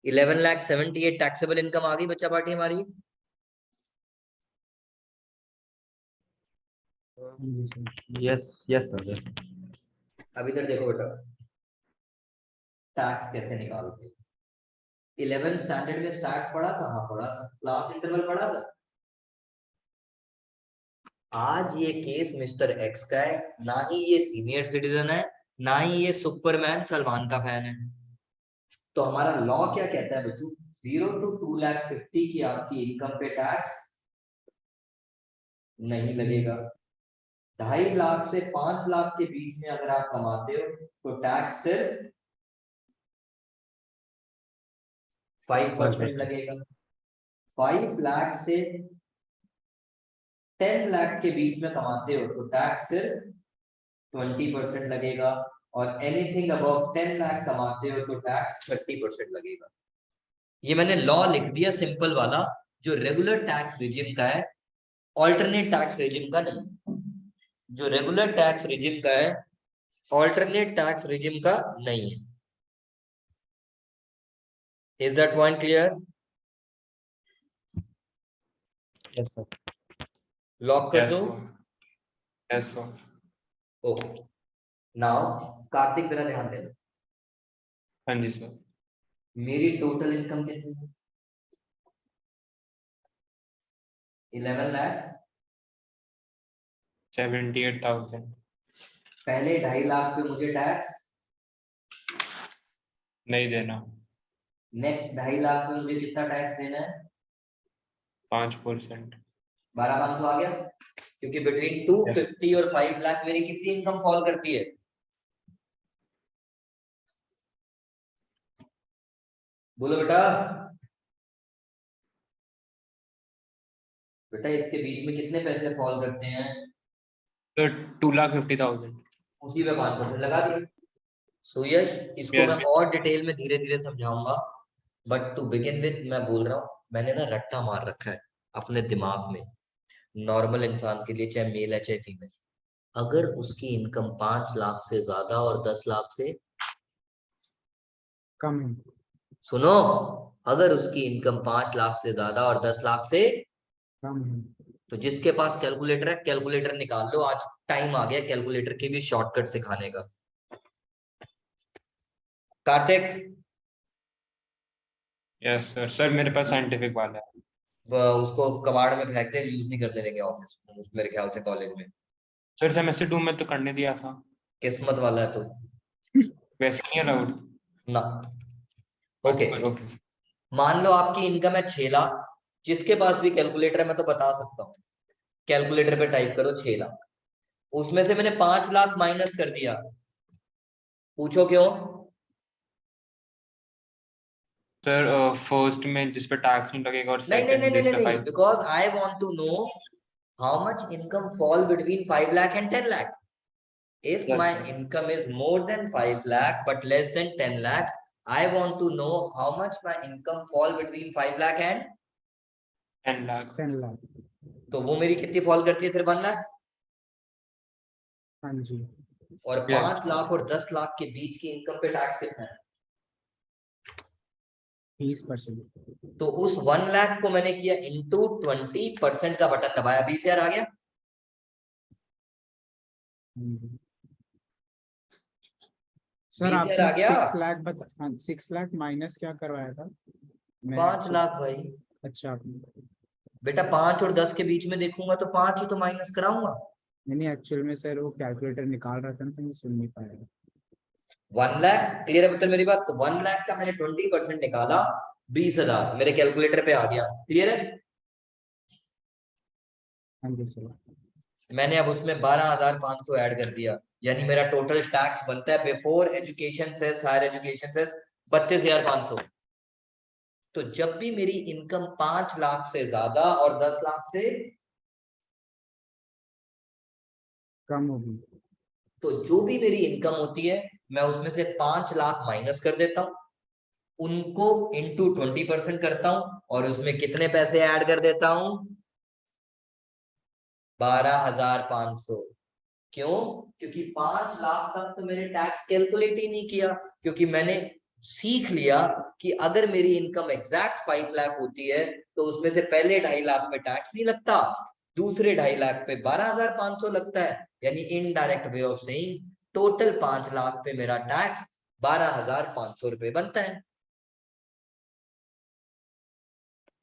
11,78,000 टैक्सेबल इनकम आ गई बच्चा पार्टी हमारी। जी sir. Yes yes sir yes. अब इधर देखो बेटा, टैक्स कैसे निकालते। 11th स्टैंडर्ड में स्टैट्स पढ़ा था? हाँ पढ़ा था। क्लास इंटरवल पढ़ा था? आज ये केस मिस्टर एक्स का है, ना ही ये सीनियर सिटीजन है, ना ही ये सुपरमैन सलमान का फैन है। तो हमारा लॉ क्या कहता है बच्चों, 0 to 2,50,000 की आपकी इनकम पे टैक्स नहीं लगेगा। 2.5 लाख से 5 लाख के बीच में अगर आप कमाते हो तो टैक्स सिर्फ 5% लगेगा। 5 लाख से 10 लाख के बीच में कमाते हो तो टैक्स सिर्फ 20% लगेगा, और एनीथिंग अबव 10 लाख कमाते हो तो टैक्स 30% लगेगा। ये मैंने लॉ लिख दिया सिंपल वाला, जो रेगुलर टैक्स रिजिम का है, ऑल्टरनेट टैक्स रिजिम का नहीं। जो रेगुलर टैक्स रिजिम का है, ऑल्टरनेट टैक्स रिजिम का नहीं है। Is that point clear? Yes, sir. Lock कर Yes, दो। sir. Yes, sir. Okay, now Kartik जरा ध्यान देना, हाँ जी सर। मेरी टोटल इनकम कितनी है? 11 लाख। 78,000। पहले 2.5 लाख पे मुझे टैक्स, नहीं देना। नेक्स्ट 2.5 लाख पे मुझे कितना टैक्स देना है? 5%। 12,500 आ गया, क्योंकि बिटवीन 250 और 5 लाख मेरी कितनी इनकम फॉल करती है? बोलो बेटा। बेटा इसके बीच में कितने पैसे फॉल करते हैं? तो 2,50,000। उसी पे 5% लगा दिया। सो यस, इसको मैं Yes. और डिटेल में धीरे धीरे समझाऊंगा, बट टू बिगिन विद मैं बोल रहा हूँ, मैंने ना रट्टा मार रखा है अपने दिमाग में, नॉर्मल इंसान के लिए, चाहे मेल है चाहे फीमेल, अगर उसकी इनकम 5 लाख से ज्यादा और 10 लाख से कम है। सुनो, अगर उसकी इनकम 5 लाख से ज्यादा और 10 लाख से कम है। तो जिसके पास कैलकुलेटर है कैलकुलेटर निकाल लो, आज टाइम आ गया कैलकुलेटर की भी शॉर्टकट सिखाने का। Kartik, yes sir. सर मेरे पास साइंटिफिक वाला है। उसको कबाड़ में फेंक दे, यूज नहीं करने देंगे ऑफिस में, मेरे ख्याल से कॉलेज में। सर सेमेस्टर 2 में तो करने दिया था। किस्मत वाला है तो। वैसे नहीं अलाउड। ना। Okay, okay. मान लो आपकी इनकम है 6 लाख, जिसके पास भी कैलकुलेटर है मैं तो बता सकता हूँ, कैलकुलेटर पे टाइप करो 6 लाख, उसमें से मैंने 5 लाख माइनस कर दिया, पूछो क्यों? सर फर्स्ट में जिस पे टैक्स नहीं लगेगा और नहीं नहीं नहीं सेकंड नहीं जिस नहीं पे नहीं, 5। Because I want to know how much income fall between 5 lakh and 10 lakh. If yes my sir. income is more than 5 lakh but less than 10 lakh, I want to know how much my income fall between 5 lakh and 10 lakh. 10 lakh. तो वो मेरी कितनी फॉल करती है? सिर्फ 1 लाख। हाँ जी। और यस 5 लाख और 10 लाख के बीच की इनकम पे टैक्स कितना है? 20%। तो उस 1 लाख को मैंने किया इंटू 20% का बटन दबाया, 20,000 आ गया। सर 20,000 आ आपने गया। 6 लाख बता, 6 लाख माइनस क्या करवाया था? मैं 5 लाख भाई। अच्छा, बेटा 5 और 10 के बीच में देखूंगा तो 5 ही तो माइनस कराऊंगा। नहीं एक्चुअल में सर वो कैलकुलेटर निकाल रहा था ना, तो मैं सुन नहीं पाया। 1 लाख क्लियर है बेटा मेरी बात? तो 1 लाख का मैंने 20% निकाला, 20,000 मेरे कैलकुलेटर पे आ गया। क्लियर है? हाँ जी सर। मैंने अब उसमें 12,500 ऐड कर दिया, यानी मेरा टोटल टैक्स बनता है before education cess, higher education cess 32,500। तो जब भी मेरी इनकम 5 लाख से ज्यादा और 10 लाख से कम होगी। तो जो भी मेरी इनकम होती है मैं उसमें से 5 लाख माइनस कर देता हूं, उनको इंटू 20% करता हूं, और उसमें कितने पैसे ऐड कर देता हूं? 12,500। क्यों? क्योंकि 5 लाख तक तो मैंने टैक्स कैलकुलेट ही नहीं किया, क्योंकि मैंने सीख लिया कि अगर मेरी इनकम एग्जैक्ट 5 लाख होती है तो उसमें से पहले 2.5 लाख में टैक्स नहीं लगता, दूसरे 2.5 लाख पे 12,500 लगता है, यानी indirect way of saying total 5 lakh पे मेरा टैक्स 12,500 रुपए बनता है।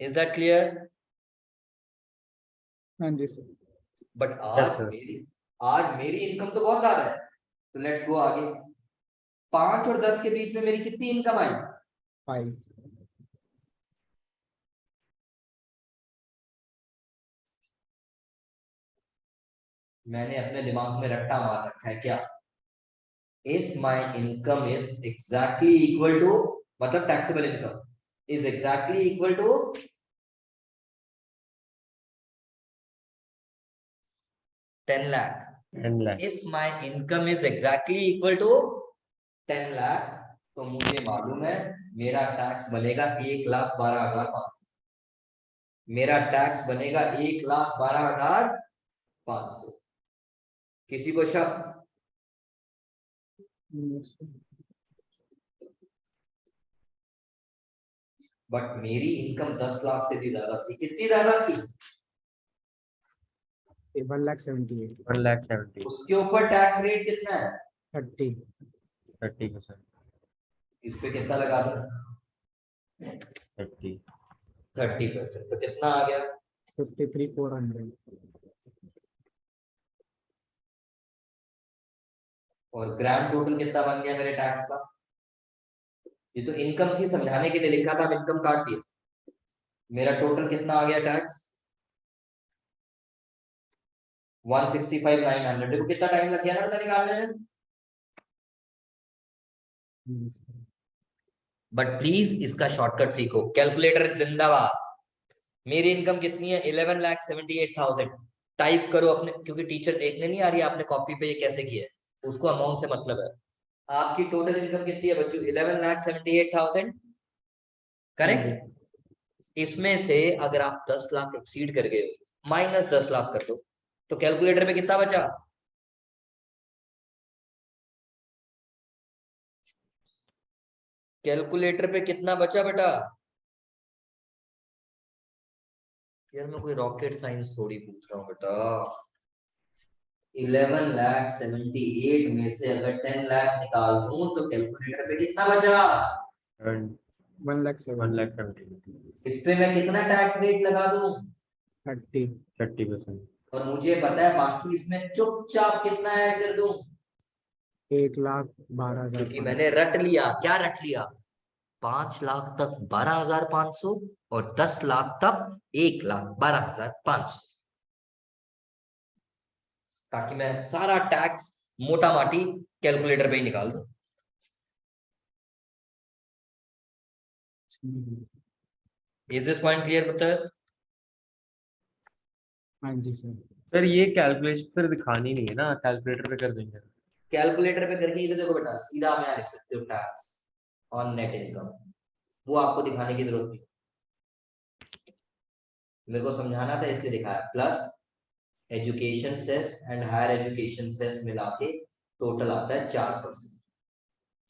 Is that clear? हाँ जी सर। But Yes, sir. आज मेरी इनकम तो बहुत ज्यादा है, तो लेट्स गो आगे। 5 और 10 के बीच में मेरी कितनी इनकम आई? 5। मैंने अपने दिमाग में रट्टा मार रखा है क्या, if my income is exactly equal to, मतलब taxable income is exactly equal to 10 lakh, 10 lakh. if my income is exactly equal to 10 lakh, तो मुझे मालूम है मेरा टैक्स बनेगा 1,12,500, मेरा टैक्स बनेगा 1,12,500। किसी को शक? बट मेरी इनकम 10 लाख से भी ज्यादा थी। कितनी ज्यादा थी? 1,78,000, 1,70,000. उसके ऊपर टैक्स रेट कितना है? 30, 30%. इस पे कितना लगा दो? 30. 30%, तो कितना आ गया? 53,400। और ग्रांड टोटल कितना बन गया मेरे टैक्स का? ये तो इनकम थी, समझाने के लिए लिखा था, इनकम काट दिया। मेरा टोटल कितना आ गया टैक्स? 165,900। देखो कितना टाइम लग गया ना पता निकालने में। बट प्लीज इसका शॉर्टकट सीखो, कैलकुलेटर जिंदाबाद। मेरी इनकम कितनी है? 11,78,000। टाइप करो अपने, क्योंकि टीचर देखने नहीं आ रही आपने कॉपी पे ये कैसे किया है, उसको अमाउंट से मतलब है। आपकी टोटल इनकम कितनी है बच्चों? 11,78,000, करेक्ट? इसमें से अगर आप 10 लाख एक्सीड कर गए माइनस 10 लाख कर दो, तो कैलकुलेटर पे कितना बचा? कैलकुलेटर पे कितना बचा बेटा? यार मैं कोई रॉकेट साइंस थोड़ी पूछ रहा हूँ बेटा। 11,78,000 में से अगर 10 लाख निकाल दूं तो कैलकुलेटर पे कितना बचा? 1,70,000. इस पे मैं कितना टैक्स रेट लगा दूं? 30, 30%. और मुझे पता है बाकी इसमें चुपचाप कितना ऐड कर दूं, 1,12,500। क्योंकि मैंने रट लिया। क्या रट लिया? 5 लाख तक 12,500 और 10 लाख तक 1,12,500, ताकि मैं सारा टैक्स मोटा माटी कैलकुलेटर पे ही निकाल दूं। इज दिस पॉइंट क्लियर पुत्र? हाँ जी सर। सर ये कैलकुलेशन फिर दिखानी नहीं है ना, कैलकुलेटर पे कर देंगे. कैलकुलेटर पे करके इधर देखो बेटा, सीधा मैं लिख सकते हो टैक्स ऑन नेट इनकम, वो आपको दिखाने की जरूरत नहीं, मेरे को समझाना था इसलिए दिखाया। Plus education cess and higher education cess मिला के टोटल आता है 4%।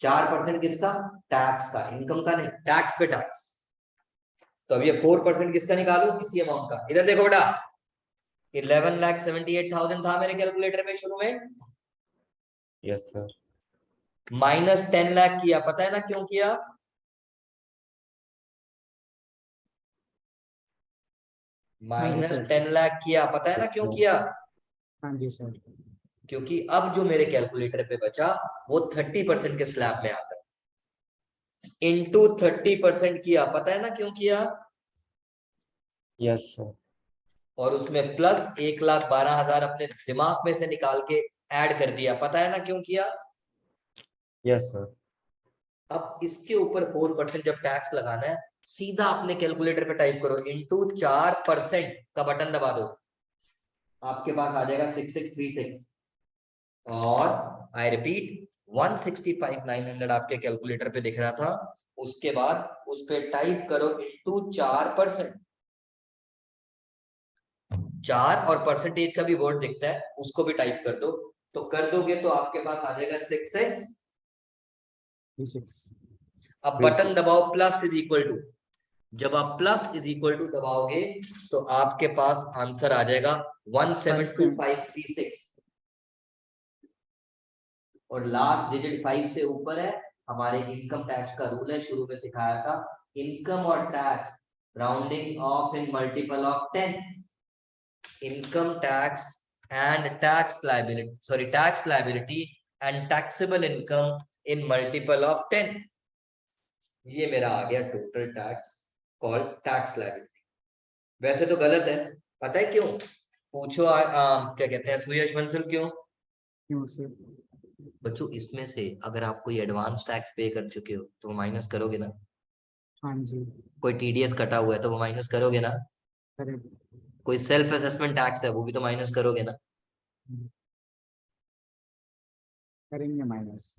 4% किसका? टैक्स का, इनकम का नहीं, टैक्स पे टैक्स। तो अब ये 4% किसका निकालो? इसी अमाउंट का। इधर देखो बेटा, 11,78,000 था मेरे कैलकुलेटर में शुरू में, यस सर. माइनस 10 लाख किया। पता है ना क्यों किया? Minus sir. 10 लाख किया। पता है ना क्यों किया? हाँ जी सर। क्योंकि अब जो मेरे कैलकुलेटर पे बचा वो 30% के स्लैब में आता है, इंटू 30% किया। पता है ना क्यों किया? Yes sir. और उसमें प्लस 1,12,000 अपने दिमाग में से निकाल के ऐड कर दिया। पता है ना क्यों किया? Yes sir. अब इसके ऊपर 4% जब टैक्स लगाना है, सीधा अपने कैलकुलेटर पे टाइप करो इंटू 4% का बटन दबा दो, आपके पास आ जाएगा 6636। और आई रिपीट 165,900 आपके कैलकुलेटर पे दिख रहा था। उसके बाद उस पे टाइप करो इंटू 4%। 4 और परसेंटेज का भी वर्ड दिखता है, उसको भी टाइप कर दो। तो कर दोगे तो आपके पास आ जाएगा 66। 36। अब बटन दबाओ प्लस इज इक्वल टू। जब आप प्लस इज इक्वल टू दबाओगे तो आपके पास आंसर आ जाएगा 1,72536। और लास्ट डिजिट 5 से ऊपर है। हमारे इनकम टैक्स का रूल है, शुरू में सिखाया था, इनकम और tax rounding off in multiple of 10। Income tax and tax liability and taxable income in multiple of 10। ये मेरा आ गया total tax called tax liability. वैसे तो गलत है, पता है क्यों? पूछो क्या कहते हैं सुयश बंसल क्यों? क्यों सर? बच्चों इसमें से अगर आप कोई एडवांस टैक्स पे कर चुके हो तो वो माइनस करोगे ना, हाँ जी। कोई टीडीएस कटा हुआ है तो वो माइनस करोगे ना, करेक्ट। कोई सेल्फ असेसमेंट टैक्स है वो भी तो माइनस करोगे ना। करेंगे माइनस।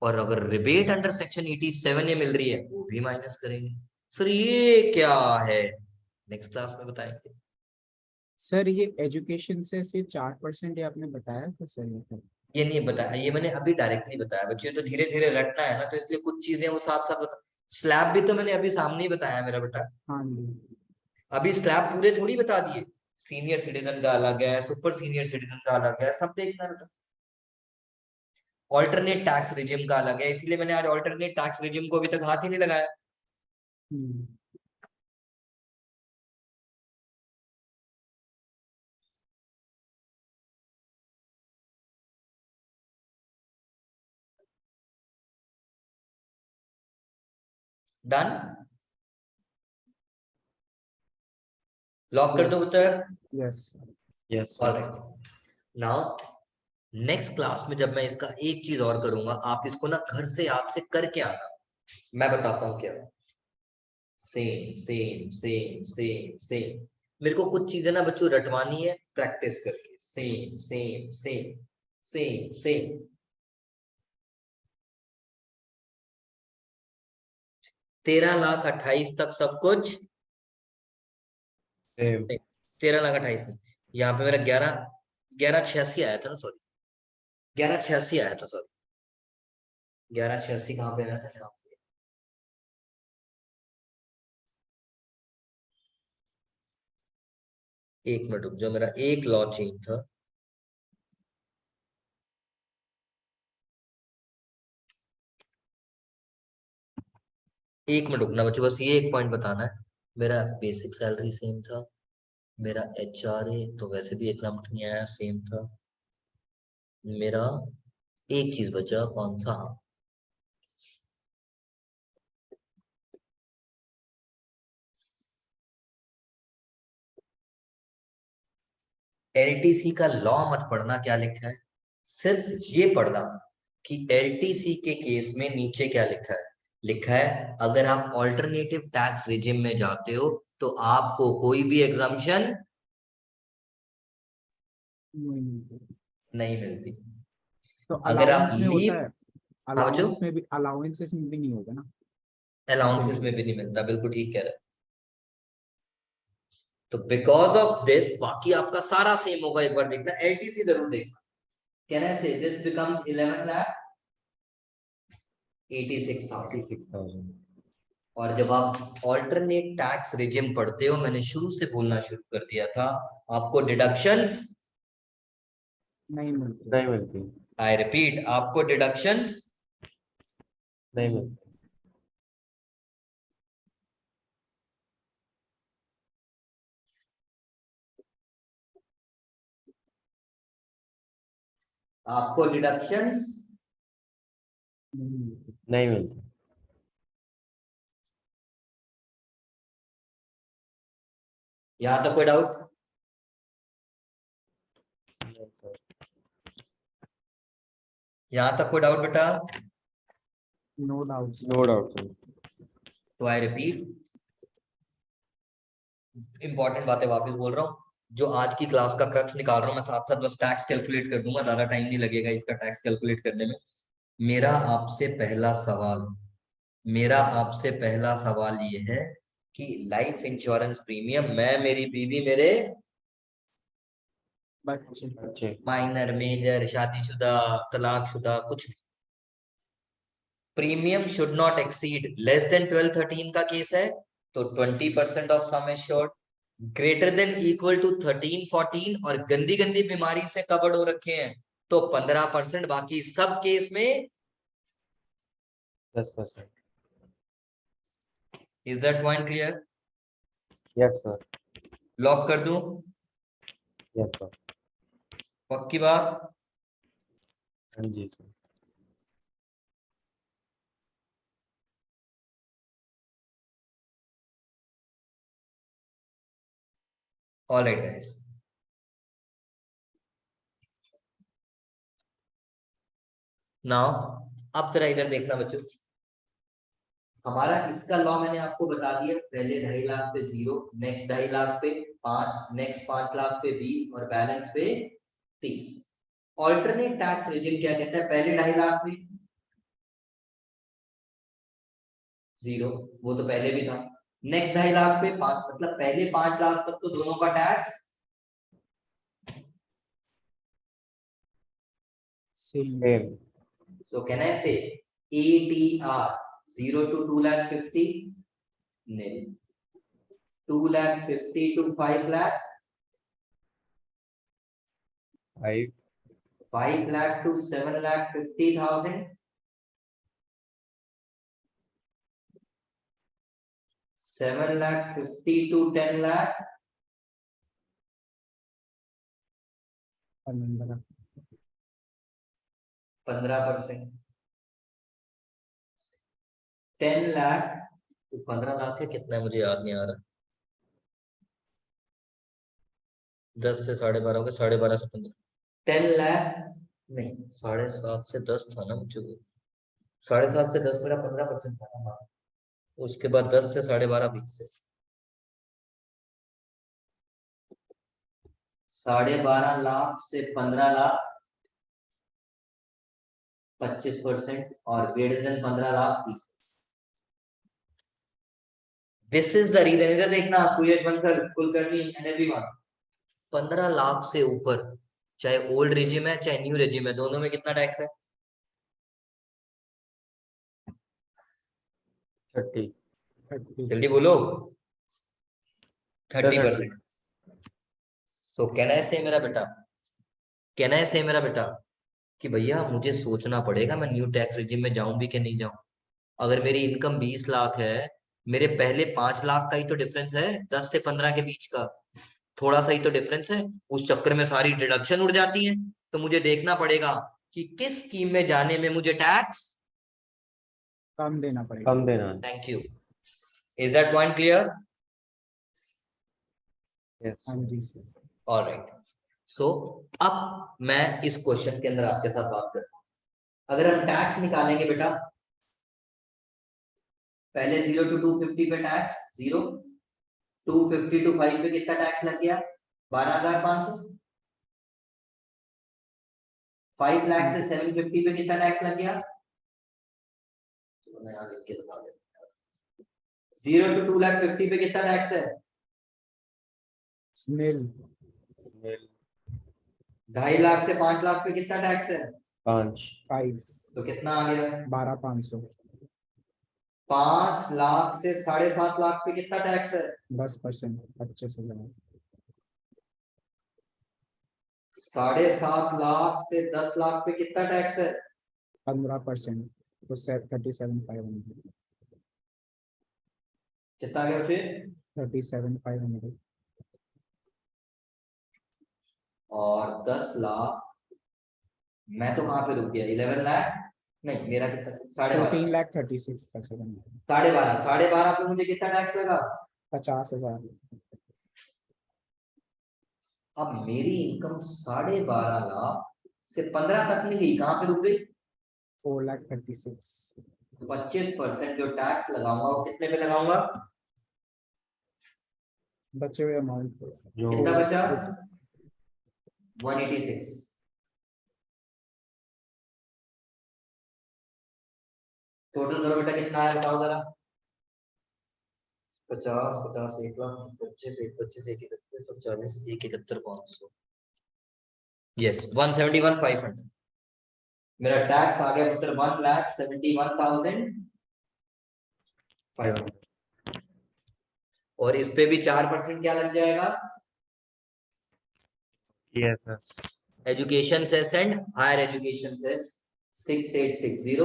और अगर रिबेट अंडर सेक्शन 87 ए मिल रही है वो भी माइनस करेंगे। सर ये क्या है, नेक्स्ट क्लास में बताएंगे। सर ये एजुकेशन से सिर्फ 4% ये आपने बताया था सर ये तो। ये नहीं बताया, ये मैंने अभी डायरेक्टली बताया बच्चों, तो धीरे धीरे रटना है ना, तो इसलिए कुछ चीजें वो साथ साथ बता। स्लैब भी तो मैंने अभी सामने ही बताया मेरा बेटा, हाँ जी। अभी स्लैब पूरे थोड़ी बता दिए। सीनियर सिटीजन का अलग है, सुपर सीनियर सिटीजन का अलग है, सब देखना बेटा। ऑल्टरनेट टैक्स रिजिम का अलग है, इसीलिए मैंने आज ऑल्टरनेट टैक्स रिजिम को अभी तक हाथ ही नहीं लगाया। हम्म। डन, लॉक कर दो उत्तर। Yes. Yes sir. Alright, now next class में जब मैं इसका एक चीज और करूंगा, आप इसको ना घर से आपसे करके आना, मैं बताता हूँ क्या। Same same same same same, मेरे को कुछ चीजें ना बच्चों रटवानी है प्रैक्टिस करके। Same same same same same. 13,28,000 तक सब कुछ। सेम। 13,28,000 नहीं, यहाँ पे मेरा 11,86 आया था ना, सॉरी 11,86 आया था, सॉरी 11,86 कहाँ पे आया था यहाँ पे? एक मिनट रुक, जो मेरा एक लॉ चेंज था, एक मिनट रुकना बच्चों, बस ये एक पॉइंट बताना है। मेरा बेसिक सैलरी सेम था, मेरा HRA तो वैसे भी एग्जाम नहीं आया, सेम था। मेरा एक चीज बचा, कौन सा? हाँ, LTC का लॉ मत पढ़ना क्या लिखा है, सिर्फ ये पढ़ना कि LTC के केस में नीचे क्या लिखा है। लिखा है अगर आप ऑल्टरनेटिव टैक्स रिजिम में जाते हो तो आपको कोई भी एग्जाम्पशन नहीं मिलती। तो अगर आप अलाउंस में होता लीव, है? हाँ बच्चों, अलाउंस में भी, अलाउंसेस में भी नहीं होगा ना? अलाउंसेस में भी नहीं मिलता, बिल्कुल ठीक कह रहे हैं। तो बिकॉज ऑफ दिस बाकी आपका सारा सेम होगा, एक बार देखना, LTC जरूर देखना। कैन आई से दिस बिकम्स 11,86,000। 86,000। और जब आप ऑल्टरनेट टैक्स रिजिम पढ़ते हो, मैंने शुरू से बोलना शुरू कर दिया था, आपको डिडक्शंस नहीं मिलते। नहीं मिलती। आई रिपीट, आपको डिडक्शंस नहीं मिलती। आपको डिडक्शंस नहीं मिलते। नहीं मिलती। यहां तक कोई डाउट? नहीं सर। यहां तक कोई डाउट बेटा? No doubt. No doubt sir. तो आई रिपीट, इंपॉर्टेंट बातें वापस बोल रहा हूँ, जो आज की क्लास का क्रक्स निकाल रहा हूँ मैं, साथ साथ बस टैक्स कैलकुलेट कर दूंगा, ज्यादा टाइम नहीं लगेगा इसका टैक्स कैलकुलेट करने में। मेरा आपसे पहला सवाल, मेरा आपसे पहला सवाल ये है कि लाइफ इंश्योरेंस प्रीमियम, मैं, मेरी बीवी, मेरे बच्चे। अच्छे। माइनर, मेजर, शादीशुदा, तलाकशुदा, कुछ नहीं, premium should not exceed less than 1213 का केस है तो 20% ऑफ sum assured, greater than equal to 1314 और गंदी गंदी बीमारी से कवर्ड हो रखे हैं तो 15%, बाकी सब केस में 10%। Is that point clear? Yes sir. Lock कर दूं? Yes sir. पक्की बात? हाँ जी सर। ऑलराइट गाइस, नाउ अब जरा इधर देखना बच्चों, हमारा इसका लॉ मैंने आपको बता दिया, पहले 2.5 लाख पे 0, नेक्स्ट 2.5 लाख पे 5, नेक्स्ट 5 लाख पे 20 और बैलेंस पे 30। ऑल्टरनेट टैक्स रेजिम क्या कहता है, पहले 2.5 लाख पे 0, वो तो पहले भी था, नेक्स्ट 2.5 लाख पे 5, मतलब पहले 5 लाख तक तो दोनों का tax same. Same. So can I say ATR 0 to 2,50,000 nil, 2,50,000 to 5 lakh, 5 5 lakh to 7,50,000, 7,50,000 to 10 lakh, 15%, 10 lakh, 15 lakh है कितना है मुझे याद नहीं आ रहा, 10 से 12.5 हो गए, 12.5 से 15, 10 लाख नहीं, 7.5 से 10 था ना मुझे, 7.5 से 10 मेरा 15% था ना, उसके बाद 10 से 12.5 20 से 12.5 लाख से 15 लाख 25% और greater than 15 lakh 20। This is the reason, इधर देखना सुयश बंसल कुलकर्णी एंड एवरीवन, 15 लाख से ऊपर चाहे ओल्ड रेजिम है चाहे न्यू रेजिम है, दोनों में कितना टैक्स है, 30। जल्दी बोलो, 30%। सो कैन आई से मेरा बेटा, कैन आई से मेरा बेटा कि भैया मुझे सोचना पड़ेगा मैं न्यू टैक्स रेजिम में जाऊं भी कि नहीं जाऊं। अगर मेरी इनकम 20 लाख है, मेरे पहले 5 लाख का ही तो डिफरेंस है 10 से 15 के बीच का, थोड़ा सा ही तो डिफरेंस है, उस चक्कर में सारी डिडक्शन उड़ जाती है। तो मुझे देखना पड़ेगा कि किस स्कीम में जाने में मुझे टैक्स कम देना पड़ेगा। कम देना है। Thank you, is that point clear? Yes. हाँ जी सर। ऑलराइट, सो अब मैं इस क्वेश्चन के अंदर आपके साथ बात करता हूं। अगर हम टैक्स निकालेंगे बेटा, पहले 0 to 250 पे टैक्स 0, 250 to 5 पे कितना टैक्स लग गया, 12,500, 5 लाख से 750 पे कितना टैक्स लग गया, मैं यहाँ लिख के बता देता हूँ, 0 to 2,50,000 पे कितना टैक्स है, नील। 2.5 लाख से 5 लाख पे कितना टैक्स है, 5 5 तो कितना आ गया, 12,500। 5 लाख से 7.5 लाख पे कितना टैक्स है, 10% 25,000। 7.5 लाख से 10 लाख पे कितना टैक्स है, 15% तो 37,500। कितना आ गया बच्चे, 37,500। और 10 लाख, मैं तो कहां पे रुक गया, 11 लाख नहीं, मेरा कितना, 12.5, 14,36,000। 12.5, 12.5 पे मुझे कितना टैक्स लगा, 50,000। अब मेरी इनकम 12.5 लाख से 15 तक नहीं गई, कहां पे रुक गई, 4,36,000। 25% जो टैक्स लगाऊंगा वो कितने पे लगाऊंगा, बचे हुए अमाउंट जो कितना बचा, 186। टोटल करो बेटा कितना आया बताओ जरा, 50 50 1 लाख 25 1 25 1 31 40 1 71 500, यस 171,500। मेरा टैक्स आ गया पुत्र 1,71,500 और इस पे भी 4% क्या लग जाएगा, yes education cess and higher education cess 6860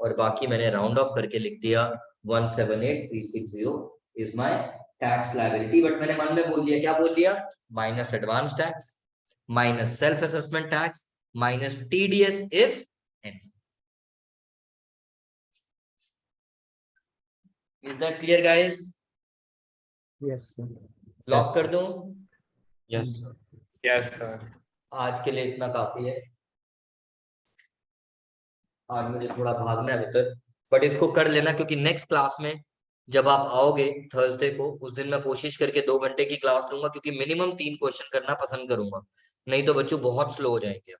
और बाकी मैंने राउंड ऑफ करके लिख दिया 178,360 is my tax liability. But मैंने मन में बोल दिया, क्या बोल दिया, minus advance tax minus self assessment tax minus TDS if any. Is that clear guys? Yes sir. Lock कर दूं? Yes yes sir. आज के लिए इतना काफी है। आज मुझे थोड़ा भागना है बेटर, बट इसको कर लेना क्योंकि नेक्स्ट क्लास में जब आप आओगे थर्सडे को, उस दिन मैं कोशिश करके 2 घंटे की क्लास लूंगा, क्योंकि मिनिमम 3 क्वेश्चन करना पसंद करूंगा, नहीं तो बच्चों बहुत स्लो हो जाएंगे।